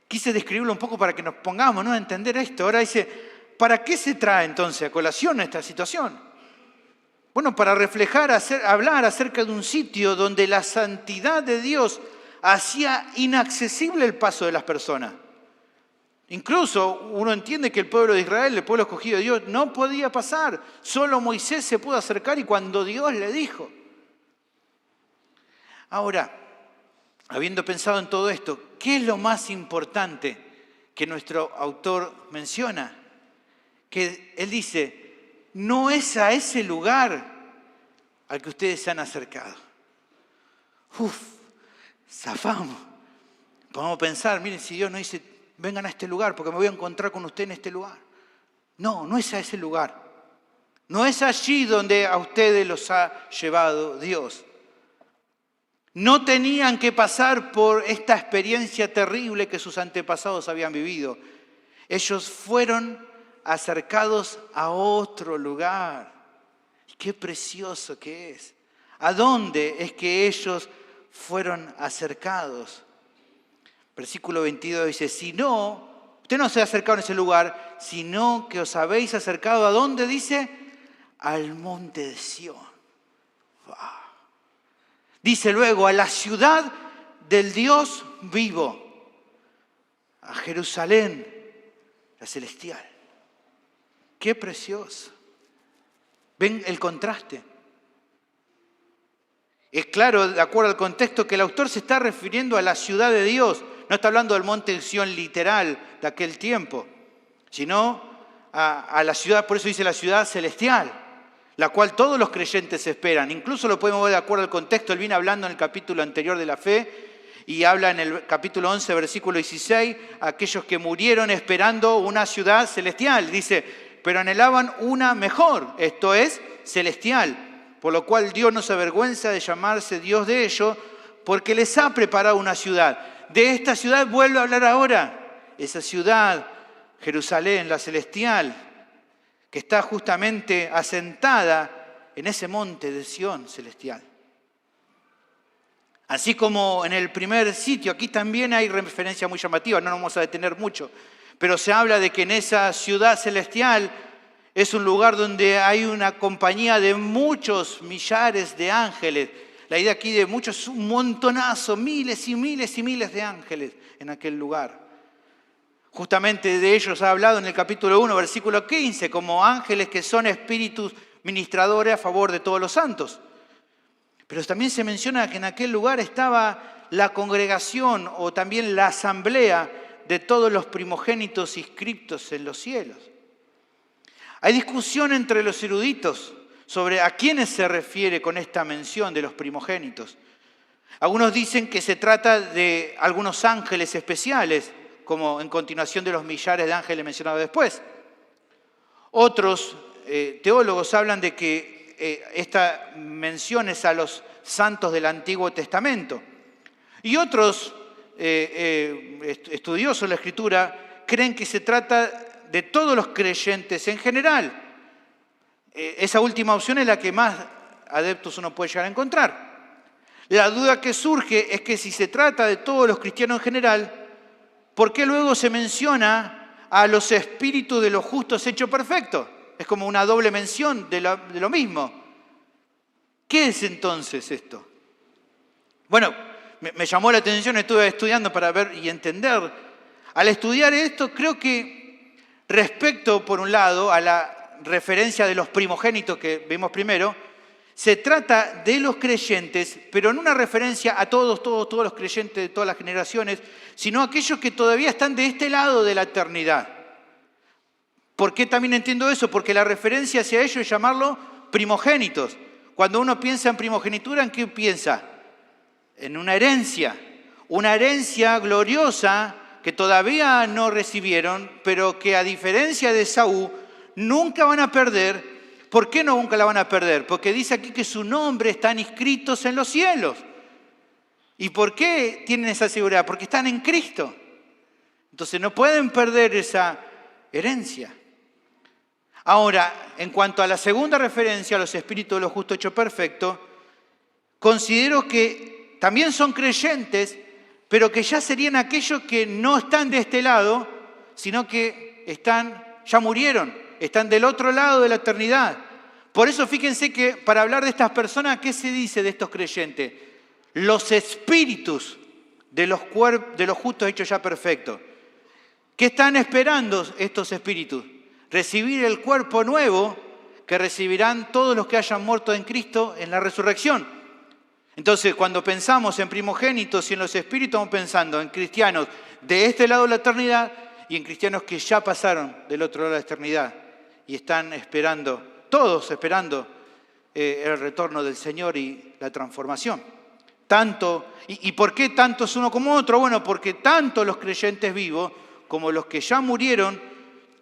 quise describirlo un poco para que nos pongamos, a entender esto. Ahora dice, ¿para qué se trae entonces a colación esta situación? Bueno, para hablar acerca de un sitio donde la santidad de Dios hacía inaccesible el paso de las personas. Incluso uno entiende que el pueblo de Israel, el pueblo escogido de Dios, no podía pasar. Solo Moisés se pudo acercar y cuando Dios le dijo. Ahora, habiendo pensado en todo esto, ¿qué es lo más importante que nuestro autor menciona? Que él dice, no es a ese lugar al que ustedes se han acercado. Zafamos. Podemos pensar, miren, si Dios no dice, vengan a este lugar porque me voy a encontrar con usted en este lugar. No es a ese lugar. No es allí donde a ustedes los ha llevado Dios. No tenían que pasar por esta experiencia terrible que sus antepasados habían vivido. Ellos fueron acercados a otro lugar. Qué precioso que es. ¿A dónde es que ellos fueron acercados? Versículo 22 dice, si no, usted no se ha acercado en ese lugar, sino que os habéis acercado, ¿a dónde dice? Al monte de Sión. Wow. Dice luego, a la ciudad del Dios vivo, a Jerusalén, la celestial. Qué precioso. ¿Ven el contraste? Es claro, de acuerdo al contexto, que el autor se está refiriendo a la ciudad de Dios. No está hablando del monte de Sión literal de aquel tiempo, sino a la ciudad, por eso dice la ciudad celestial, la cual todos los creyentes esperan. Incluso lo podemos ver de acuerdo al contexto. Él viene hablando en el capítulo anterior de la fe y habla en el capítulo 11, versículo 16, a aquellos que murieron esperando una ciudad celestial. Dice, pero anhelaban una mejor, esto es, celestial, por lo cual Dios no se avergüenza de llamarse Dios de ellos, porque les ha preparado una ciudad. De esta ciudad vuelvo a hablar ahora, esa ciudad, Jerusalén, la celestial, que está justamente asentada en ese monte de Sión celestial. Así como en el primer sitio, aquí también hay referencia muy llamativa, no nos vamos a detener mucho, pero se habla de que en esa ciudad celestial es un lugar donde hay una compañía de muchos millares de ángeles. La idea aquí de muchos es un montonazo, miles y miles y miles de ángeles en aquel lugar. Justamente de ellos ha hablado en el capítulo 1, versículo 15, como ángeles que son espíritus ministradores a favor de todos los santos. Pero también se menciona que en aquel lugar estaba la congregación o también la asamblea de todos los primogénitos inscriptos en los cielos. Hay discusión entre los eruditos sobre a quiénes se refiere con esta mención de los primogénitos. Algunos dicen que se trata de algunos ángeles especiales, como en continuación de los millares de ángeles mencionados después. Otros teólogos hablan de que esta mención es a los santos del Antiguo Testamento. Y otros estudiosos de la Escritura creen que se trata de todos los creyentes en general. Esa última opción es la que más adeptos uno puede llegar a encontrar. La duda que surge es que si se trata de todos los cristianos en general, ¿por qué luego se menciona a los espíritus de los justos hechos perfectos? Es como una doble mención de lo mismo. ¿Qué es entonces esto? Bueno, me llamó la atención, estuve estudiando para ver y entender. Al estudiar esto, creo que respecto, por un lado, a la referencia de los primogénitos que vimos primero, se trata de los creyentes, pero no una referencia a todos los creyentes de todas las generaciones, sino a aquellos que todavía están de este lado de la eternidad. ¿Por qué también entiendo eso? Porque la referencia hacia ellos es llamarlo primogénitos. Cuando uno piensa en primogenitura, ¿en qué piensa? En una herencia gloriosa que todavía no recibieron, pero que a diferencia de Esaú, nunca van a perder. ¿Por qué no nunca la van a perder? Porque dice aquí que su nombre están inscritos en los cielos. ¿Y por qué tienen esa seguridad? Porque están en Cristo. Entonces no pueden perder esa herencia. Ahora, en cuanto a la segunda referencia, a los espíritus de los justos hechos perfectos, considero que también son creyentes, pero que ya serían aquellos que no están de este lado, sino que ya murieron, están del otro lado de la eternidad. Por eso fíjense que para hablar de estas personas, ¿qué se dice de estos creyentes? Los espíritus de los justos hechos ya perfectos. ¿Qué están esperando estos espíritus? Recibir el cuerpo nuevo que recibirán todos los que hayan muerto en Cristo en la resurrección. Entonces, cuando pensamos en primogénitos y en los espíritus, estamos pensando en cristianos de este lado de la eternidad y en cristianos que ya pasaron del otro lado de la eternidad y están esperando, todos esperando el retorno del Señor y la transformación. ¿Y por qué tantos uno como otro? Bueno, porque tanto los creyentes vivos como los que ya murieron,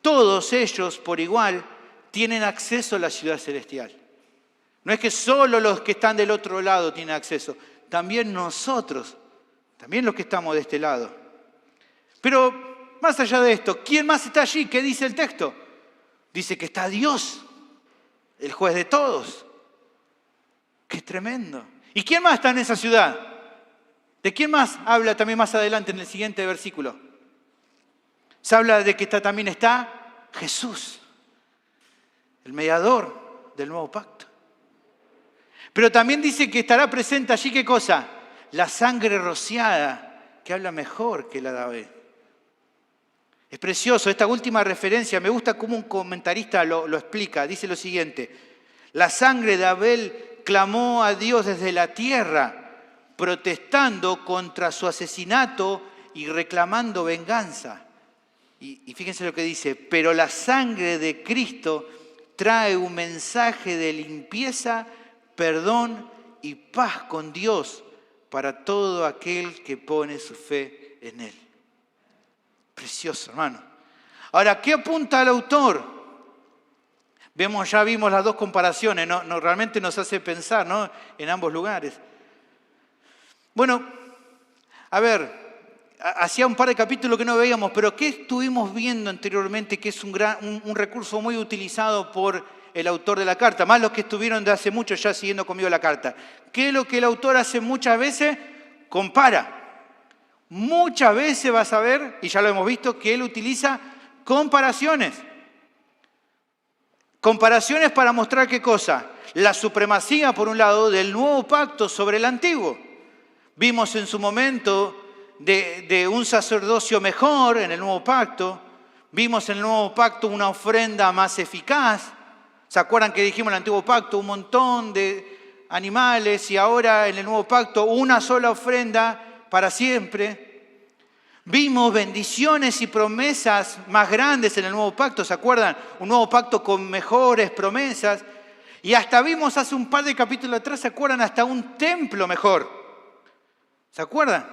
todos ellos por igual tienen acceso a la ciudad celestial. No es que solo los que están del otro lado tienen acceso, también nosotros, también los que estamos de este lado. Pero más allá de esto, ¿quién más está allí? ¿Qué dice el texto? Dice que está Dios, el juez de todos. ¡Qué tremendo! ¿Y quién más está en esa ciudad? ¿De quién más habla también más adelante en el siguiente versículo? Se habla de que también está Jesús, el mediador del nuevo pacto. Pero también dice que estará presente allí, ¿qué cosa? La sangre rociada, que habla mejor que la de Abel. Es precioso, esta última referencia, me gusta cómo un comentarista lo explica. Dice lo siguiente: la sangre de Abel clamó a Dios desde la tierra, protestando contra su asesinato y reclamando venganza. Y fíjense lo que dice: pero la sangre de Cristo trae un mensaje de limpieza, perdón y paz con Dios para todo aquel que pone su fe en Él. Precioso, hermano. Ahora, ¿qué apunta el autor? Ya vimos las dos comparaciones, realmente nos hace pensar, ¿no?, en ambos lugares. Bueno, a ver, hacía un par de capítulos que no veíamos, pero ¿qué estuvimos viendo anteriormente que es un recurso muy utilizado por el autor de la carta? Más los que estuvieron de hace mucho ya siguiendo conmigo la carta. ¿Qué es lo que el autor hace muchas veces? Compara. Muchas veces vas a ver, y ya lo hemos visto, que él utiliza comparaciones. Comparaciones para mostrar ¿qué cosa? La supremacía, por un lado, del nuevo pacto sobre el antiguo. Vimos en su momento de un sacerdocio mejor en el nuevo pacto. Vimos en el nuevo pacto una ofrenda más eficaz. ¿Se acuerdan que dijimos en el antiguo pacto un montón de animales y ahora en el nuevo pacto una sola ofrenda para siempre? Vimos bendiciones y promesas más grandes en el nuevo pacto, ¿se acuerdan? Un nuevo pacto con mejores promesas. Y hasta vimos hace un par de capítulos atrás, ¿se acuerdan? Hasta un templo mejor. ¿Se acuerdan?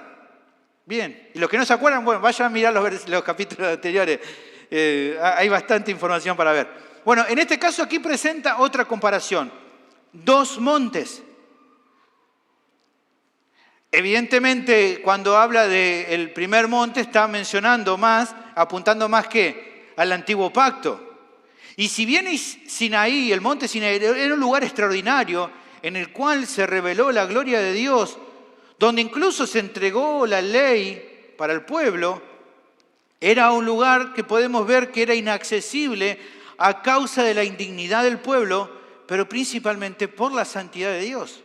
Bien. Y los que no se acuerdan, bueno, vayan a mirar los capítulos anteriores. Hay bastante información para ver. Bueno, en este caso aquí presenta otra comparación. 2 montes. Evidentemente, cuando habla del primer monte, está mencionando más, apuntando más que al antiguo pacto. Y si bien Sinaí, el monte Sinaí, era un lugar extraordinario en el cual se reveló la gloria de Dios, donde incluso se entregó la ley para el pueblo, era un lugar que podemos ver que era inaccesible a causa de la indignidad del pueblo, pero principalmente por la santidad de Dios.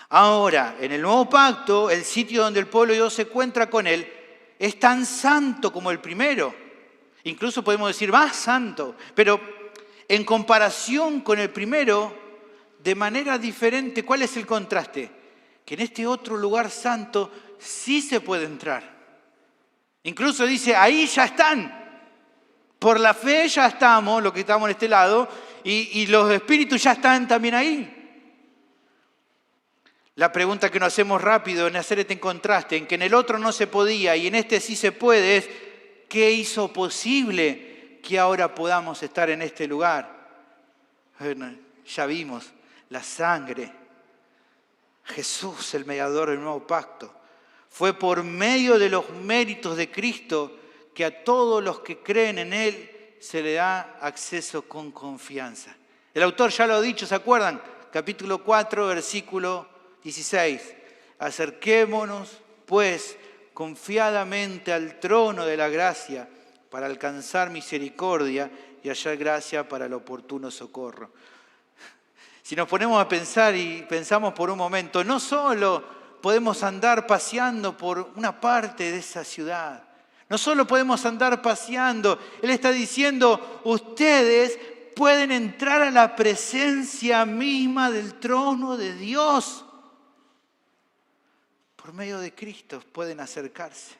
Ahora, en el nuevo pacto, el sitio donde el pueblo de Dios se encuentra con Él es tan santo como el primero. Incluso podemos decir más santo, pero en comparación con el primero, de manera diferente. ¿Cuál es el contraste? Que en este otro lugar santo sí se puede entrar. Incluso dice, ahí ya están. Por la fe ya estamos, los que estamos en este lado, y los espíritus ya están también ahí. La pregunta que nos hacemos rápido en hacer este contraste, en que en el otro no se podía y en este sí se puede, es ¿qué hizo posible que ahora podamos estar en este lugar? Bueno, ya vimos, la sangre. Jesús, el mediador del nuevo pacto. Fue por medio de los méritos de Cristo que a todos los que creen en Él se le da acceso con confianza. El autor ya lo ha dicho, ¿se acuerdan? Capítulo 4, versículo 16. Acerquémonos, pues, confiadamente al trono de la gracia para alcanzar misericordia y hallar gracia para el oportuno socorro. Si nos ponemos a pensar y pensamos por un momento, no solo podemos andar paseando por una parte de esa ciudad, no solo podemos andar paseando, Él está diciendo, ustedes pueden entrar a la presencia misma del trono de Dios. Por medio de Cristo pueden acercarse.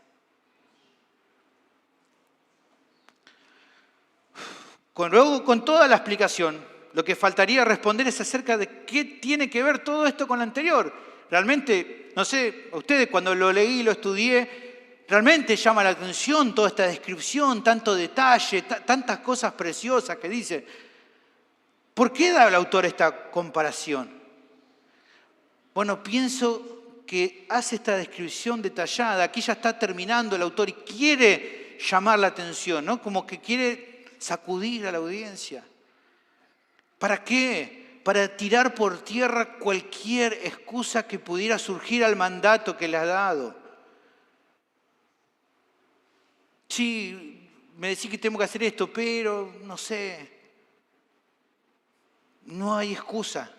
Luego, con toda la explicación, lo que faltaría responder es acerca de qué tiene que ver todo esto con lo anterior. Realmente, no sé, a ustedes cuando lo leí, lo estudié, realmente llama la atención toda esta descripción, tanto detalle, tantas cosas preciosas que dice. ¿Por qué da el autor esta comparación? Bueno, pienso que hace esta descripción detallada, aquí ya está terminando el autor y quiere llamar la atención, ¿no? Como que quiere sacudir a la audiencia. ¿Para qué? Para tirar por tierra cualquier excusa que pudiera surgir al mandato que le ha dado. Sí, me decís que tengo que hacer esto, pero no sé. No hay excusa.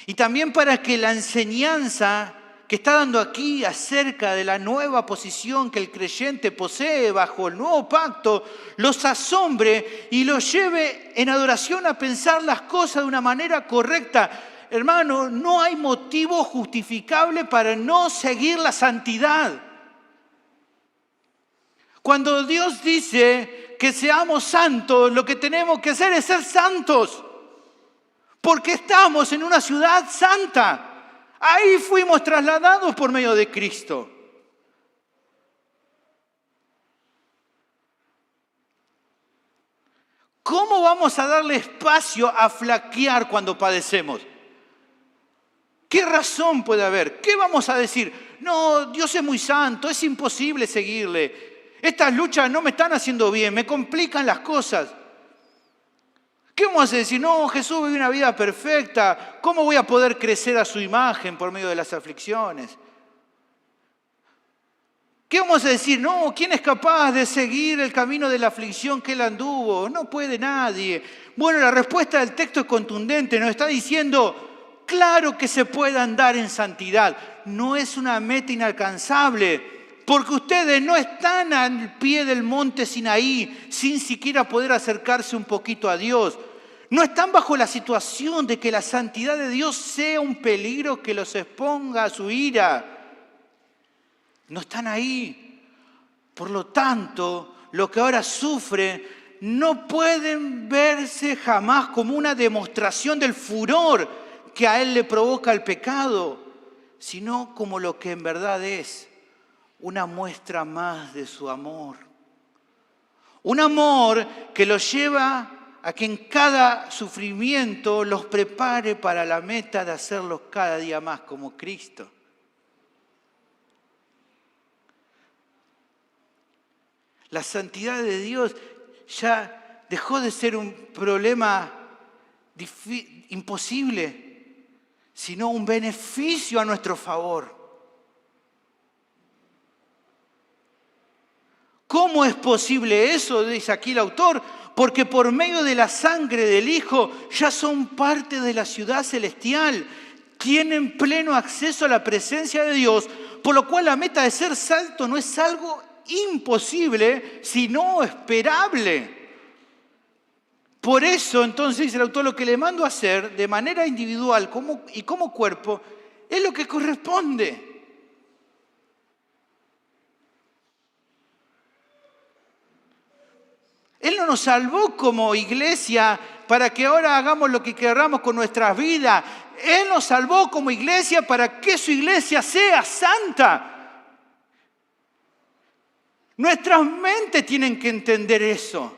Y también para que la enseñanza que está dando aquí acerca de la nueva posición que el creyente posee bajo el nuevo pacto, los asombre y los lleve en adoración a pensar las cosas de una manera correcta. Hermano, no hay motivo justificable para no seguir la santidad. Cuando Dios dice que seamos santos, lo que tenemos que hacer es ser santos, porque estamos en una ciudad santa. Ahí fuimos trasladados por medio de Cristo. ¿Cómo vamos a darle espacio a flaquear cuando padecemos? ¿Qué razón puede haber? ¿Qué vamos a decir? No, Dios es muy santo, es imposible seguirle. Estas luchas no me están haciendo bien, me complican las cosas. ¿Qué vamos a decir? No, Jesús vive una vida perfecta. ¿Cómo voy a poder crecer a su imagen por medio de las aflicciones? ¿Qué vamos a decir? No, ¿quién es capaz de seguir el camino de la aflicción que él anduvo? No puede nadie. Bueno, la respuesta del texto es contundente. Nos está diciendo, claro que se puede andar en santidad. No es una meta inalcanzable, porque ustedes no están al pie del monte Sinaí sin siquiera poder acercarse un poquito a Dios. No están bajo la situación de que la santidad de Dios sea un peligro que los exponga a su ira. No están ahí. Por lo tanto, lo que ahora sufren no pueden verse jamás como una demostración del furor que a él le provoca el pecado, sino como lo que en verdad es, una muestra más de su amor. Un amor que los lleva a que en cada sufrimiento los prepare para la meta de hacerlos cada día más como Cristo. La santidad de Dios ya dejó de ser un problema imposible, sino un beneficio a nuestro favor. ¿Cómo es posible eso? Dice aquí el autor. Porque por medio de la sangre del Hijo ya son parte de la ciudad celestial. Tienen pleno acceso a la presencia de Dios, por lo cual la meta de ser santo no es algo imposible, sino esperable. Por eso, entonces, dice el autor, lo que le mando a hacer de manera individual y como cuerpo es lo que corresponde. Él no nos salvó como iglesia para que ahora hagamos lo que queramos con nuestras vidas. Él nos salvó como iglesia para que su iglesia sea santa. Nuestras mentes tienen que entender eso.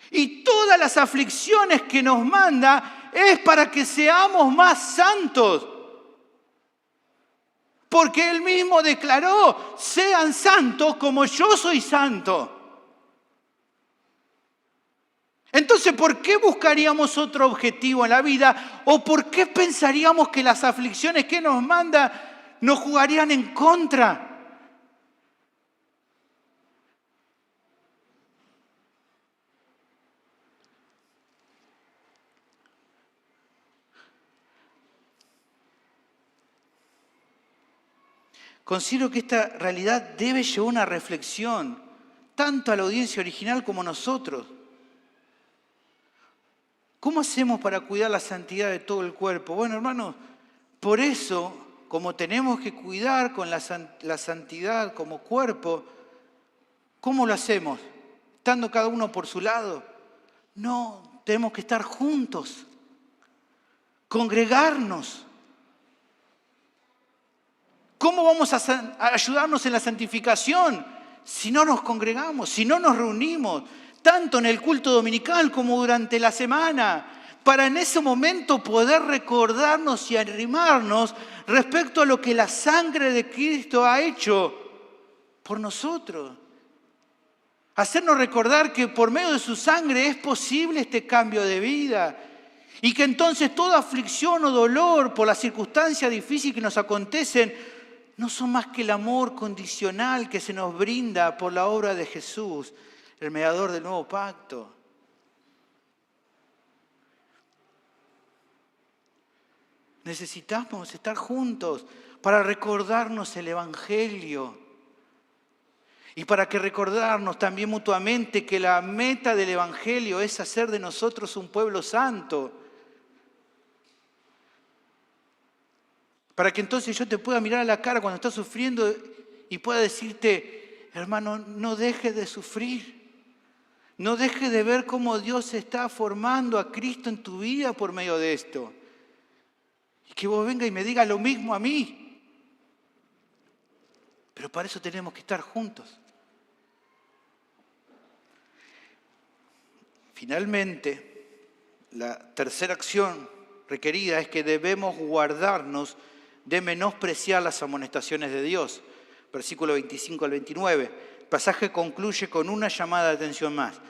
Y todas las aflicciones que nos manda es para que seamos más santos. Porque Él mismo declaró, sean santos como yo soy santo. Entonces, ¿por qué buscaríamos otro objetivo en la vida? ¿O por qué pensaríamos que las aflicciones que nos manda nos jugarían en contra? Considero que esta realidad debe llevar una reflexión, tanto a la audiencia original como a nosotros. ¿Cómo hacemos para cuidar la santidad de todo el cuerpo? Bueno, hermanos, por eso, como tenemos que cuidar con la santidad como cuerpo, ¿cómo lo hacemos? ¿Estando cada uno por su lado? No, tenemos que estar juntos, congregarnos. ¿Cómo vamos a ayudarnos en la santificación si no nos congregamos, si no nos reunimos, tanto en el culto dominical como durante la semana, para en ese momento poder recordarnos y arrimarnos respecto a lo que la sangre de Cristo ha hecho por nosotros? Hacernos recordar que por medio de su sangre es posible este cambio de vida y que entonces toda aflicción o dolor por las circunstancias difíciles que nos acontecen no son más que el amor condicional que se nos brinda por la obra de Jesús, el mediador del nuevo pacto. Necesitamos estar juntos para recordarnos el Evangelio y para que recordarnos también mutuamente que la meta del Evangelio es hacer de nosotros un pueblo santo. Para que entonces yo te pueda mirar a la cara cuando estás sufriendo y pueda decirte, hermano, no dejes de sufrir. No dejes de ver cómo Dios está formando a Cristo en tu vida por medio de esto. Y que vos venga y me diga lo mismo a mí. Pero para eso tenemos que estar juntos. Finalmente, la tercera acción requerida es que debemos guardarnos de menospreciar las amonestaciones de Dios. Versículo 25 al 29. El pasaje concluye con una llamada de atención más.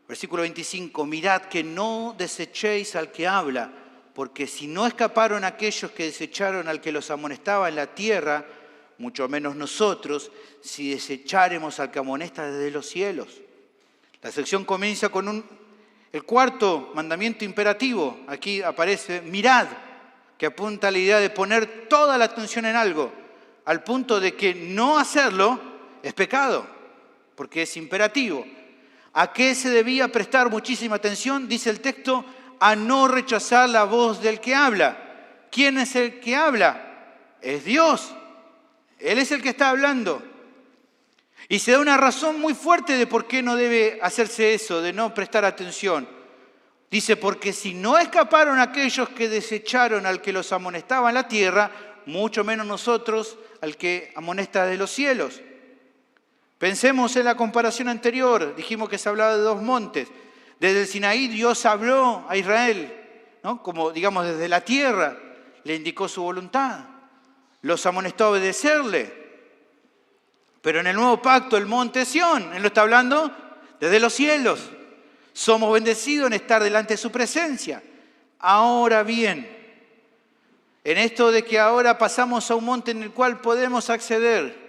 Versículo 25. Mirad que no desechéis al que habla, porque si no escaparon aquellos que desecharon al que los amonestaba en la tierra, mucho menos nosotros, si desecháremos al que amonesta desde los cielos. La sección comienza con el cuarto mandamiento imperativo. Aquí aparece, mirad, que apunta a la idea de poner toda la atención en algo, al punto de que no hacerlo es pecado, porque es imperativo. ¿A qué se debía prestar muchísima atención? Dice el texto, a no rechazar la voz del que habla. ¿Quién es el que habla? Es Dios. Él es el que está hablando. Y se da una razón muy fuerte de por qué no debe hacerse eso, de no prestar atención. Dice, porque si no escaparon aquellos que desecharon al que los amonestaba en la tierra, mucho menos nosotros al que amonesta de los cielos. Pensemos en la comparación anterior, dijimos que se hablaba de dos montes. Desde el Sinaí Dios habló a Israel, ¿no? Como digamos desde la tierra, le indicó su voluntad, los amonestó a obedecerle. Pero en el nuevo pacto, el monte Sión, él lo está hablando desde los cielos. Somos bendecidos en estar delante de su presencia. Ahora bien, en esto de que ahora pasamos a un monte en el cual podemos acceder,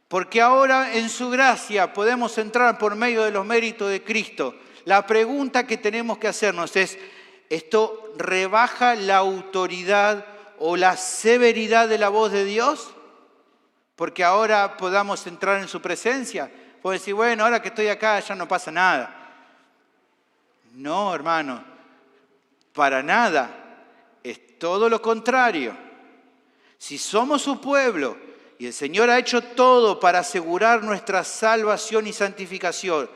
porque ahora en su gracia podemos entrar por medio de los méritos de Cristo. La pregunta que tenemos que hacernos es, ¿esto rebaja la autoridad o la severidad de la voz de Dios? Porque ahora podamos entrar en su presencia. Puedo decir, bueno, ahora que estoy acá ya no pasa nada. No, hermano, para nada. Es todo lo contrario. Si somos su pueblo y el Señor ha hecho todo para asegurar nuestra salvación y santificación,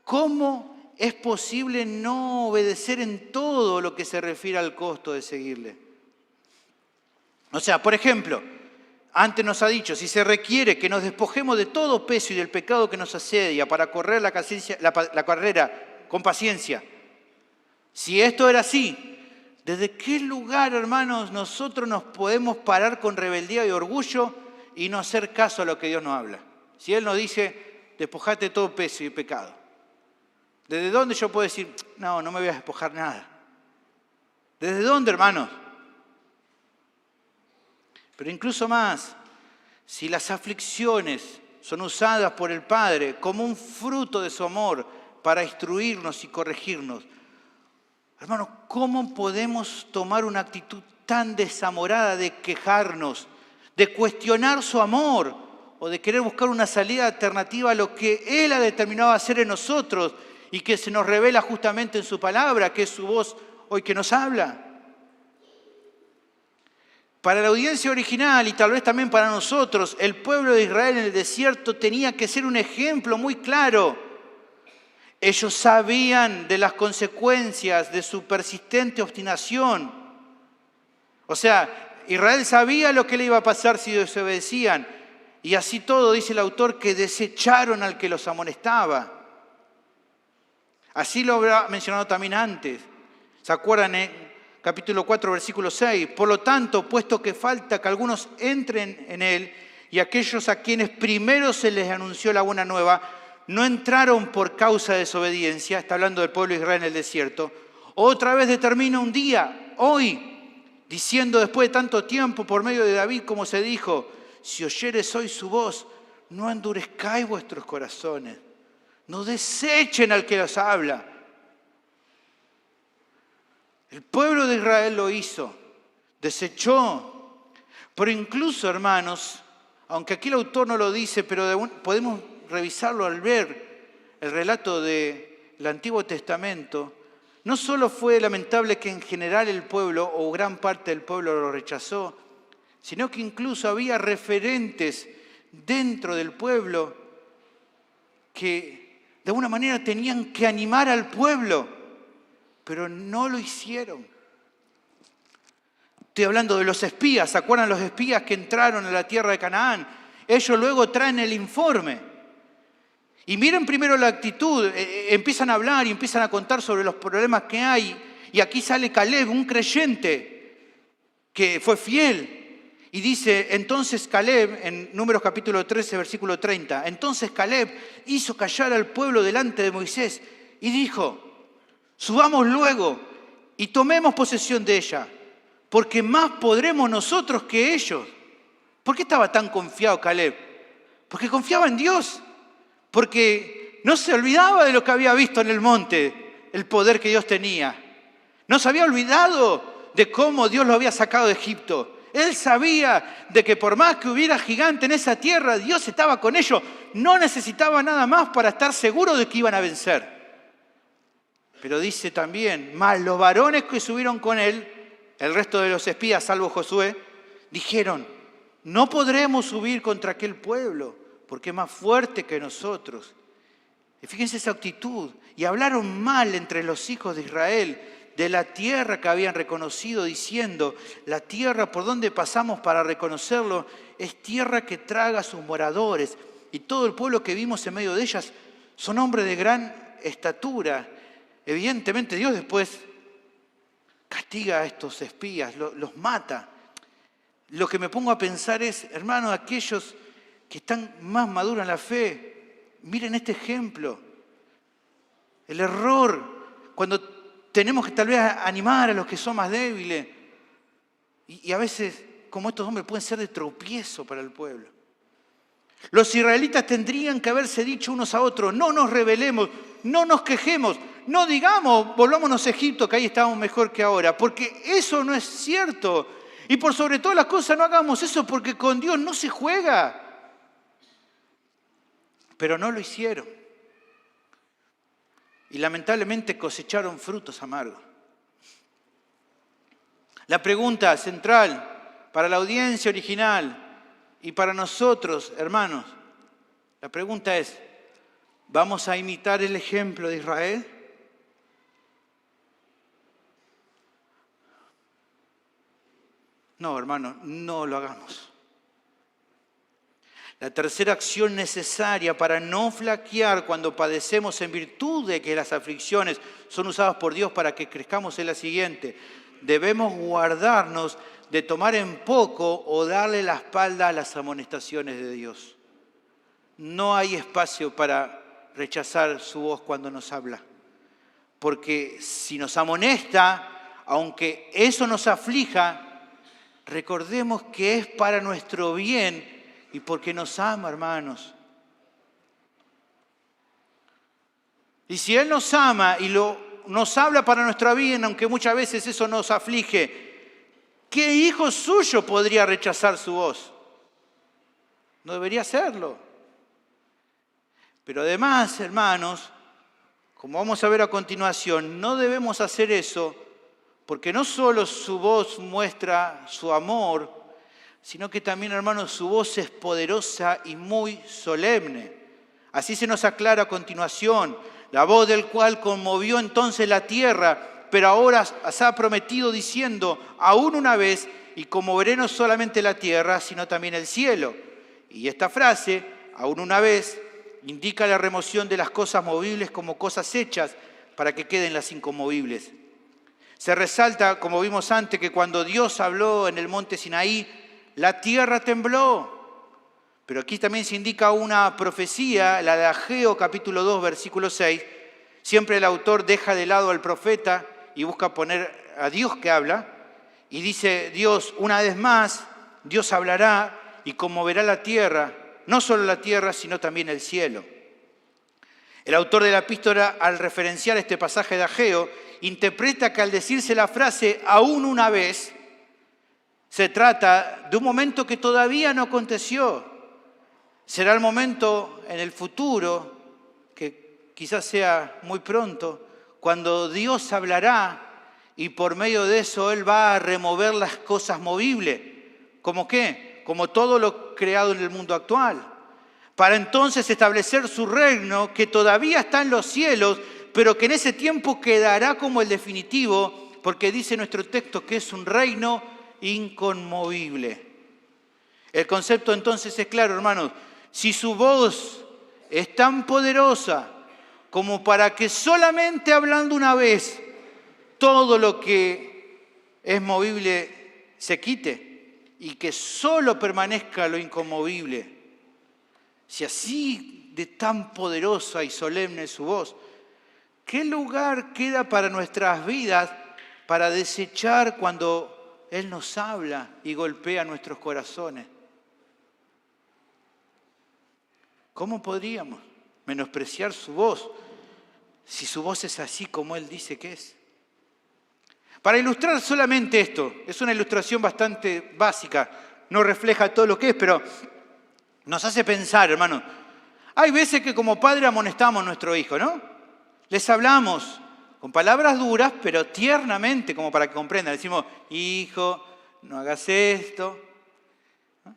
¿cómo es posible no obedecer en todo lo que se refiere al costo de seguirle? O sea, por ejemplo, antes nos ha dicho, si se requiere que nos despojemos de todo peso y del pecado que nos asedia para correr la carrera con paciencia. Si esto era así, ¿desde qué lugar, hermanos, nosotros nos podemos parar con rebeldía y orgullo y no hacer caso a lo que Dios nos habla? Si Él nos dice, despojate de todo peso y pecado. ¿Desde dónde yo puedo decir, no me voy a despojar nada? ¿Desde dónde, hermanos? Pero incluso más, si las aflicciones son usadas por el Padre como un fruto de su amor para instruirnos y corregirnos, hermanos, ¿cómo podemos tomar una actitud tan desamorada de quejarnos, de cuestionar su amor o de querer buscar una salida alternativa a lo que Él ha determinado hacer en nosotros y que se nos revela justamente en su palabra, que es su voz hoy que nos habla? Para la audiencia original y tal vez también para nosotros, el pueblo de Israel en el desierto tenía que ser un ejemplo muy claro. Ellos sabían de las consecuencias de su persistente obstinación. O sea, Israel sabía lo que le iba a pasar si desobedecían. Y así todo, dice el autor, que desecharon al que los amonestaba. Así lo habrá mencionado también antes. ¿Se acuerdan? Capítulo 4, versículo 6. Por lo tanto, puesto que falta que algunos entren en él y aquellos a quienes primero se les anunció la buena nueva, no entraron por causa de desobediencia, está hablando del pueblo de Israel en el desierto, otra vez determina un día, hoy, diciendo después de tanto tiempo por medio de David, como se dijo, si oyeres hoy su voz, no endurezcáis vuestros corazones, no desechen al que los habla. El pueblo de Israel lo hizo, desechó. Pero incluso, hermanos, aunque aquí el autor no lo dice, pero podemos revisarlo al ver el relato del Antiguo Testamento, no solo fue lamentable que en general el pueblo o gran parte del pueblo lo rechazó, sino que incluso había referentes dentro del pueblo que de alguna manera tenían que animar al pueblo, pero no lo hicieron. Estoy hablando de los espías. ¿Se acuerdan los espías que entraron a la tierra de Canaán? Ellos luego traen el informe. Y miren primero la actitud. Empiezan a hablar y empiezan a contar sobre los problemas que hay. Y aquí sale Caleb, un creyente que fue fiel. Y dice, entonces Caleb, en Números capítulo 13, versículo 30, entonces Caleb hizo callar al pueblo delante de Moisés y dijo, subamos luego y tomemos posesión de ella, porque más podremos nosotros que ellos. ¿Por qué estaba tan confiado Caleb? Porque confiaba en Dios, porque no se olvidaba de lo que había visto en el monte, el poder que Dios tenía. No se había olvidado de cómo Dios lo había sacado de Egipto. Él sabía de que por más que hubiera gigante en esa tierra, Dios estaba con ellos. No necesitaba nada más para estar seguro de que iban a vencer. Pero dice también, más los varones que subieron con él, el resto de los espías, salvo Josué, dijeron, no podremos subir contra aquel pueblo, porque es más fuerte que nosotros. Y fíjense esa actitud. Y hablaron mal entre los hijos de Israel de la tierra que habían reconocido, diciendo, la tierra por donde pasamos para reconocerlo es tierra que traga a sus moradores. Y todo el pueblo que vimos en medio de ellas son hombres de gran estatura. Evidentemente Dios después castiga a estos espías, los mata. Lo que me pongo a pensar es, hermanos, aquellos que están más maduros en la fe, miren este ejemplo. El error, cuando tenemos que tal vez animar a los que son más débiles. Y a veces, como estos hombres, pueden ser de tropiezo para el pueblo. Los israelitas tendrían que haberse dicho unos a otros, no nos rebelemos, no nos quejemos, no digamos, volvámonos a Egipto, que ahí estábamos mejor que ahora, porque eso no es cierto. Y por sobre todas las cosas no hagamos eso, porque con Dios no se juega. Pero no lo hicieron. Y lamentablemente cosecharon frutos amargos. La pregunta central para la audiencia original y para nosotros, hermanos, la pregunta es, ¿vamos a imitar el ejemplo de Israel? No, hermanos, no lo hagamos. La tercera acción necesaria para no flaquear cuando padecemos en virtud de que las aflicciones son usadas por Dios para que crezcamos es la siguiente. Debemos guardarnos de tomar en poco o darle la espalda a las amonestaciones de Dios. No hay espacio para rechazar su voz cuando nos habla. Porque si nos amonesta, aunque eso nos aflija, recordemos que es para nuestro bien y porque nos ama, hermanos. Y si Él nos ama y nos habla para nuestra bien, aunque muchas veces eso nos aflige, ¿qué hijo suyo podría rechazar su voz? No debería hacerlo. Pero además, hermanos, como vamos a ver a continuación, no debemos hacer eso porque no solo su voz muestra su amor, sino que también, hermanos, su voz es poderosa y muy solemne. Así se nos aclara a continuación, la voz del cual conmovió entonces la tierra, pero ahora se ha prometido diciendo, aún una vez, y conmoveré no solamente la tierra, sino también el cielo. Y esta frase, aún una vez, indica la remoción de las cosas movibles como cosas hechas para que queden las inconmovibles. Se resalta, como vimos antes, que cuando Dios habló en el monte Sinaí, la tierra tembló. Pero aquí también se indica una profecía, la de Ageo capítulo 2, versículo 6. Siempre el autor deja de lado al profeta y busca poner a Dios que habla. Y dice Dios, una vez más, Dios hablará y conmoverá la tierra, no solo la tierra, sino también el cielo. El autor de la epístola, al referenciar este pasaje de Ageo, interpreta que al decirse la frase aún una vez, se trata de un momento que todavía no aconteció. Será el momento en el futuro, que quizás sea muy pronto, cuando Dios hablará y por medio de eso Él va a remover las cosas movibles. ¿Cómo qué? Como todo lo creado en el mundo actual. Para entonces establecer su reino que todavía está en los cielos, pero que en ese tiempo quedará como el definitivo, porque dice nuestro texto que es un reino inconmovible. El concepto entonces es claro, hermanos. Si su voz es tan poderosa como para que solamente hablando una vez todo lo que es movible se quite y que solo permanezca lo inconmovible, si así de tan poderosa y solemne es su voz, ¿qué lugar queda para nuestras vidas para desechar cuando Él nos habla y golpea nuestros corazones? ¿Cómo podríamos menospreciar su voz si su voz es así como Él dice que es? Para ilustrar solamente esto, es una ilustración bastante básica, no refleja todo lo que es, pero nos hace pensar, hermano. Hay veces que como padre amonestamos a nuestro hijo, ¿no? Les hablamos con palabras duras, pero tiernamente, como para que comprendan. Decimos, hijo, no hagas esto.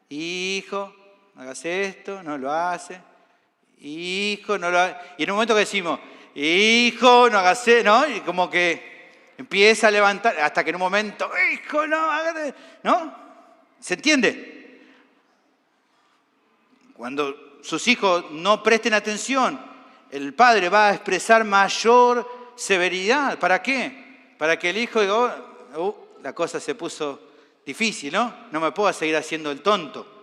Hijo, no hagas esto, no lo hace. Hijo, no lo hagas. Y en un momento que decimos, hijo, no hagas esto, ¿no? Y como que empieza a levantar, hasta que en un momento, hijo, no hagas, ¿no? ¿Se entiende? Cuando sus hijos no presten atención, el padre va a expresar mayor severidad. ¿Para qué? Para que el hijo diga, la cosa se puso difícil, ¿no? No me puedo seguir haciendo el tonto.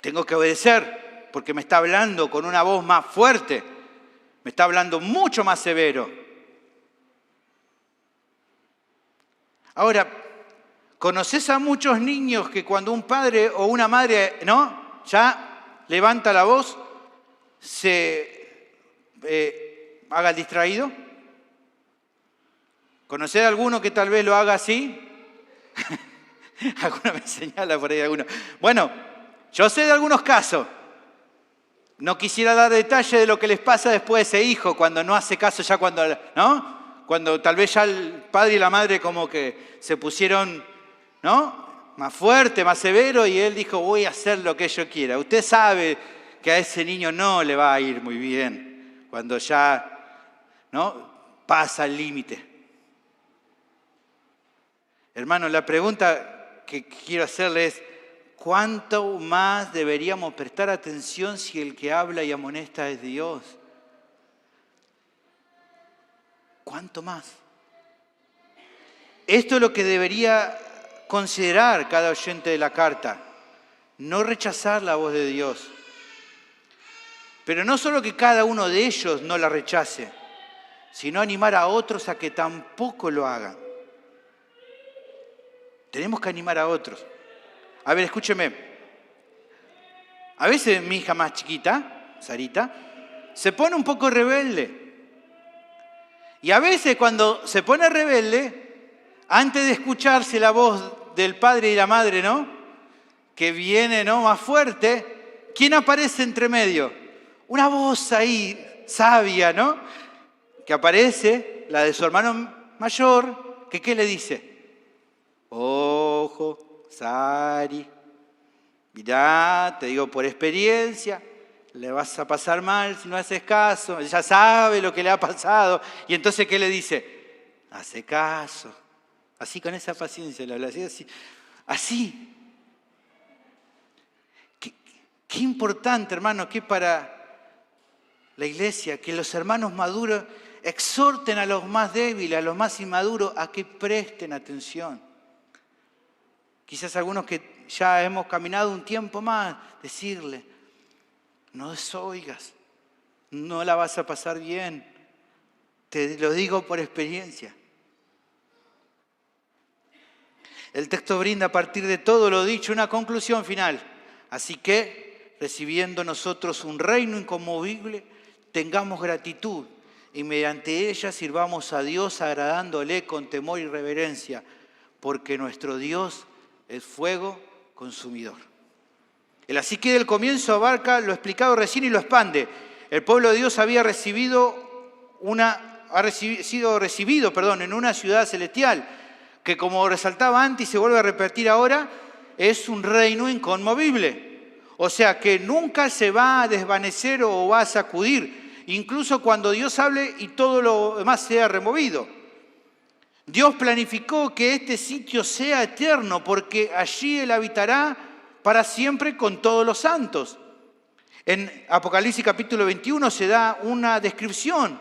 Tengo que obedecer porque me está hablando con una voz más fuerte. Me está hablando mucho más severo. Ahora, ¿conoces a muchos niños que cuando un padre o una madre, ¿no?, ya levanta la voz, se haga el distraído? ¿Conocés a alguno que tal vez lo haga así? Alguno me señala por ahí, alguno. Bueno, yo sé de algunos casos. No quisiera dar detalle de lo que les pasa después a ese hijo cuando no hace caso, ya cuando, ¿no? Cuando tal vez ya el padre y la madre como que se pusieron, ¿no?, más fuerte, más severo, y él dijo, voy a hacer lo que yo quiera. Usted sabe que a ese niño no le va a ir muy bien cuando ya, ¿no?, pasa el límite. Hermano, la pregunta que quiero hacerle es, ¿cuánto más deberíamos prestar atención si el que habla y amonesta es Dios? ¿Cuánto más? Esto es lo que debería considerar cada oyente de la carta. No rechazar la voz de Dios. Pero no solo que cada uno de ellos no la rechace, sino animar a otros a que tampoco lo hagan. Tenemos que animar a otros. A ver, escúcheme. A veces mi hija más chiquita, Sarita, se pone un poco rebelde. Y a veces cuando se pone rebelde, antes de escucharse la voz del padre y la madre, ¿no?, que viene, ¿no?, más fuerte, ¿quién aparece entre medio? Una voz ahí sabia, ¿no?, que aparece, la de su hermano mayor, que ¿qué le dice? Ojo, Sari, mirá, te digo por experiencia, le vas a pasar mal si no haces caso, ella sabe lo que le ha pasado. Y entonces, ¿qué le dice? Hace caso. Así, con esa paciencia le habla, así. Qué importante, hermano, que para la iglesia, que los hermanos maduros exhorten a los más débiles, a los más inmaduros, a que presten atención. Quizás algunos que ya hemos caminado un tiempo más, decirle, no desoigas, no la vas a pasar bien, te lo digo por experiencia. El texto brinda a partir de todo lo dicho una conclusión final. Así que, recibiendo nosotros un reino inconmovible, tengamos gratitud y mediante ella sirvamos a Dios agradándole con temor y reverencia, porque nuestro Dios es fuego consumidor. El así que del comienzo abarca lo explicado recién y lo expande. El pueblo de Dios había sido recibido en una ciudad celestial, que como resaltaba antes y se vuelve a repetir ahora, es un reino inconmovible. O sea que nunca se va a desvanecer o va a sacudir, incluso cuando Dios hable y todo lo demás sea removido. Dios planificó que este sitio sea eterno porque allí Él habitará para siempre con todos los santos. En Apocalipsis capítulo 21 se da una descripción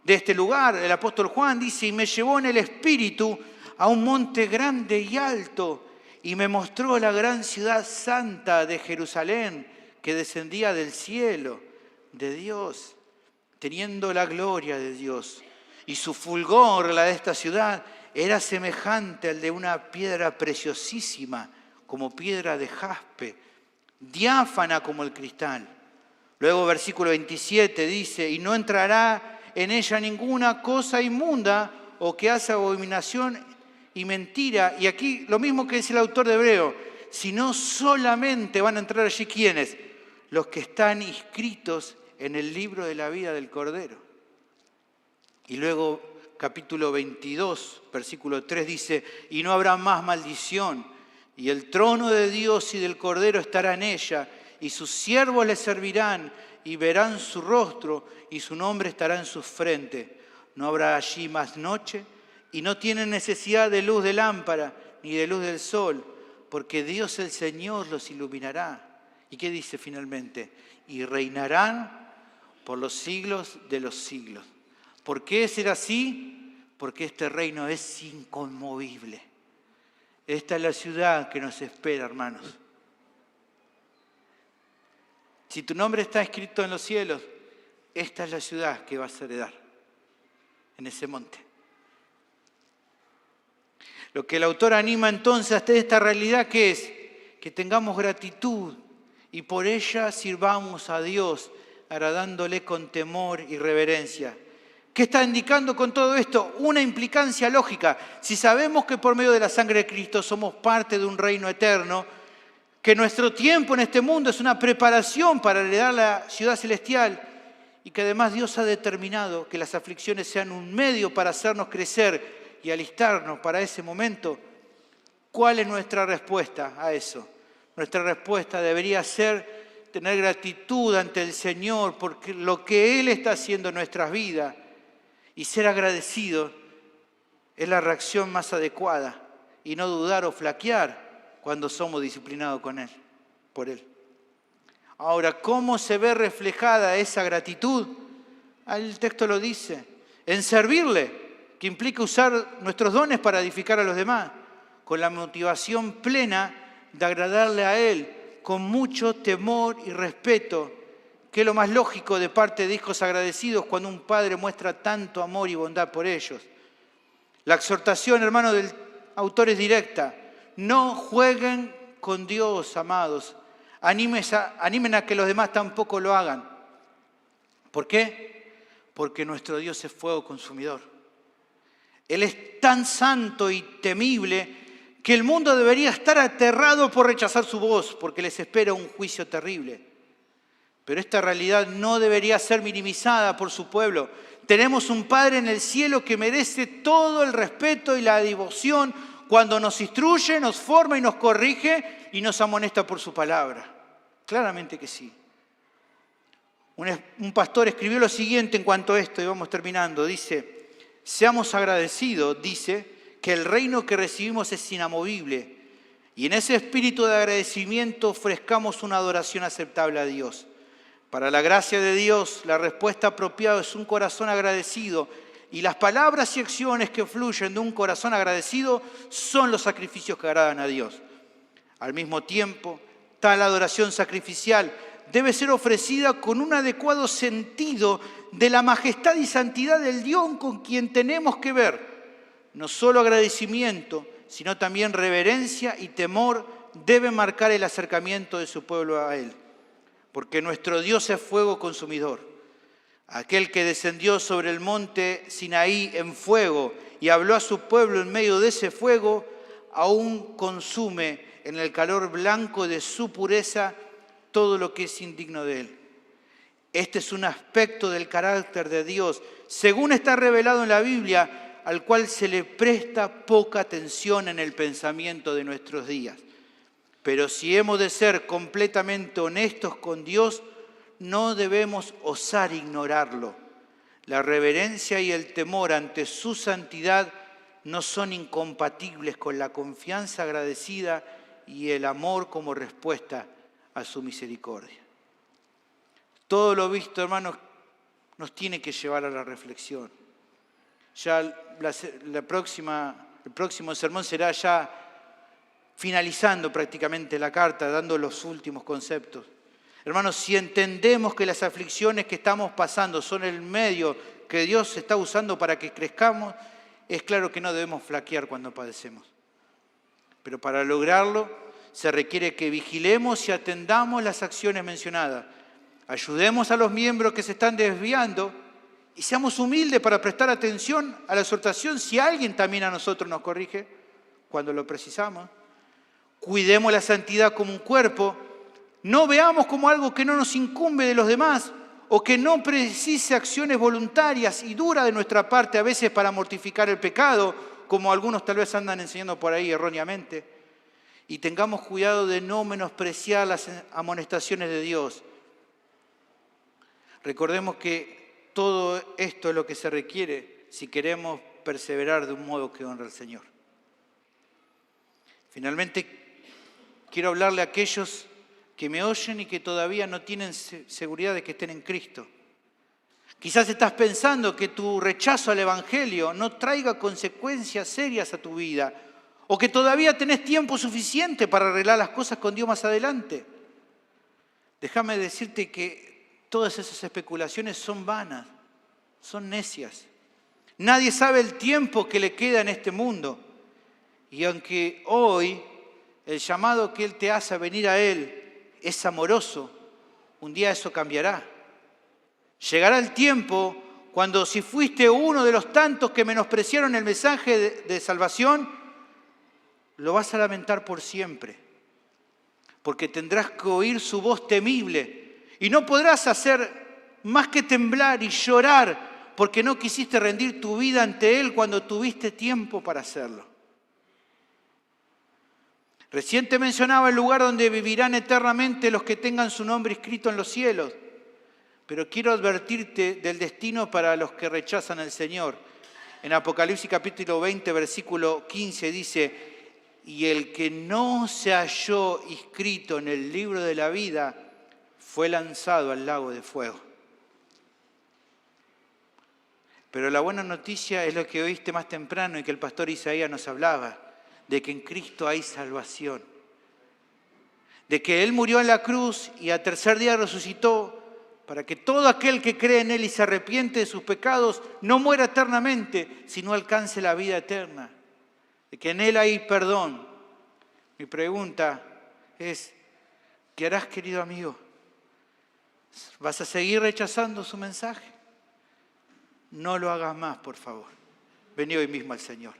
de este lugar. El apóstol Juan dice, y me llevó en el espíritu a un monte grande y alto y me mostró la gran ciudad santa de Jerusalén que descendía del cielo de Dios, teniendo la gloria de Dios. Y su fulgor, la de esta ciudad, era semejante al de una piedra preciosísima, como piedra de jaspe, diáfana como el cristal. Luego versículo 27 dice, y no entrará en ella ninguna cosa inmunda o que hace abominación y mentira. Y aquí lo mismo que dice el autor de Hebreo, sino solamente van a entrar allí ¿quiénes? Los que están inscritos en el libro de la vida del Cordero. Y luego capítulo 22, versículo 3 dice, y no habrá más maldición, Y el trono de Dios y del Cordero estará en ella, y sus siervos le servirán, y verán su rostro, y su nombre estará en su frente. No habrá allí más noche, y no tienen necesidad de luz de lámpara, ni de luz del sol, porque Dios el Señor los iluminará. ¿Y qué dice finalmente? Y reinarán por los siglos de los siglos. ¿Por qué será así? Porque este reino es inconmovible. Esta es la ciudad que nos espera, hermanos. Si tu nombre está escrito en los cielos, esta es la ciudad que vas a heredar, en ese monte. Lo que el autor anima entonces hasta esta realidad, ¿qué es? Que tengamos gratitud y por ella sirvamos a Dios, agradándole con temor y reverencia. ¿Qué está indicando con todo esto? Una implicancia lógica. Si sabemos que por medio de la sangre de Cristo somos parte de un reino eterno, que nuestro tiempo en este mundo es una preparación para heredar la ciudad celestial y que además Dios ha determinado que las aflicciones sean un medio para hacernos crecer y alistarnos para ese momento, ¿cuál es nuestra respuesta a eso? Nuestra respuesta debería ser tener gratitud ante el Señor por lo que Él está haciendo en nuestras vidas. Y ser agradecido es la reacción más adecuada y no dudar o flaquear cuando somos disciplinados por Él. Ahora, ¿cómo se ve reflejada esa gratitud? El texto lo dice, en servirle, que implica usar nuestros dones para edificar a los demás, con la motivación plena de agradarle a Él, con mucho temor y respeto, que es lo más lógico de parte de hijos agradecidos cuando un padre muestra tanto amor y bondad por ellos. La exhortación, hermano, del autor es directa. No jueguen con Dios, amados. Animen a que los demás tampoco lo hagan. ¿Por qué? Porque nuestro Dios es fuego consumidor. Él es tan santo y temible que el mundo debería estar aterrado por rechazar su voz, porque les espera un juicio terrible. Pero esta realidad no debería ser minimizada por su pueblo. Tenemos un Padre en el cielo que merece todo el respeto y la devoción cuando nos instruye, nos forma y nos corrige y nos amonesta por su palabra. Claramente que sí. Un pastor escribió lo siguiente en cuanto a esto, y vamos terminando. Dice, seamos agradecidos, dice, que el reino que recibimos es inamovible. Y en ese espíritu de agradecimiento ofrezcamos una adoración aceptable a Dios. Para la gracia de Dios, la respuesta apropiada es un corazón agradecido y las palabras y acciones que fluyen de un corazón agradecido son los sacrificios que agradan a Dios. Al mismo tiempo, tal adoración sacrificial debe ser ofrecida con un adecuado sentido de la majestad y santidad del Dios con quien tenemos que ver. No solo agradecimiento, sino también reverencia y temor deben marcar el acercamiento de su pueblo a Él. Porque nuestro Dios es fuego consumidor. Aquel que descendió sobre el monte Sinaí en fuego y habló a su pueblo en medio de ese fuego, aún consume en el calor blanco de su pureza todo lo que es indigno de Él. Este es un aspecto del carácter de Dios, según está revelado en la Biblia, al cual se le presta poca atención en el pensamiento de nuestros días. Pero si hemos de ser completamente honestos con Dios, no debemos osar ignorarlo. La reverencia y el temor ante su santidad no son incompatibles con la confianza agradecida y el amor como respuesta a su misericordia. Todo lo visto, hermanos, nos tiene que llevar a la reflexión. Ya el próximo sermón será ya finalizando prácticamente la carta, dando los últimos conceptos. Hermanos, si entendemos que las aflicciones que estamos pasando son el medio que Dios está usando para que crezcamos, es claro que no debemos flaquear cuando padecemos. Pero para lograrlo se requiere que vigilemos y atendamos las acciones mencionadas. Ayudemos a los miembros que se están desviando y seamos humildes para prestar atención a la exhortación si alguien también a nosotros nos corrige cuando lo precisamos. Cuidemos la santidad como un cuerpo. No veamos como algo que no nos incumbe de los demás o que no precise acciones voluntarias y duras de nuestra parte a veces para mortificar el pecado, como algunos tal vez andan enseñando por ahí erróneamente. y tengamos cuidado de no menospreciar las amonestaciones de Dios. Recordemos que todo esto es lo que se requiere si queremos perseverar de un modo que honre al Señor. Finalmente, quiero hablarle a aquellos que me oyen y que todavía no tienen seguridad de que estén en Cristo. Quizás estás pensando que tu rechazo al Evangelio no traiga consecuencias serias a tu vida, o que todavía tenés tiempo suficiente para arreglar las cosas con Dios más adelante. Déjame decirte que todas esas especulaciones son vanas, son necias. Nadie sabe el tiempo que le queda en este mundo. Y aunque hoy el llamado que Él te hace a venir a Él es amoroso, un día eso cambiará. Llegará el tiempo cuando, si fuiste uno de los tantos que menospreciaron el mensaje de salvación, lo vas a lamentar por siempre, porque tendrás que oír su voz temible y no podrás hacer más que temblar y llorar porque no quisiste rendir tu vida ante Él cuando tuviste tiempo para hacerlo. Recién te mencionaba el lugar donde vivirán eternamente los que tengan su nombre escrito en los cielos, pero quiero advertirte del destino para los que rechazan al Señor. En Apocalipsis capítulo 20, versículo 15 dice: y el que no se halló inscrito en el libro de la vida fue lanzado al lago de fuego. Pero la buena noticia es lo que oíste más temprano y que el pastor Isaías nos hablaba, de que en Cristo hay salvación. De que Él murió en la cruz y al tercer día resucitó para que todo aquel que cree en Él y se arrepiente de sus pecados no muera eternamente, sino alcance la vida eterna. De que en Él hay perdón. Mi pregunta es, ¿qué harás, querido amigo? ¿Vas a seguir rechazando su mensaje? No lo hagas más, por favor. Vení hoy mismo al Señor.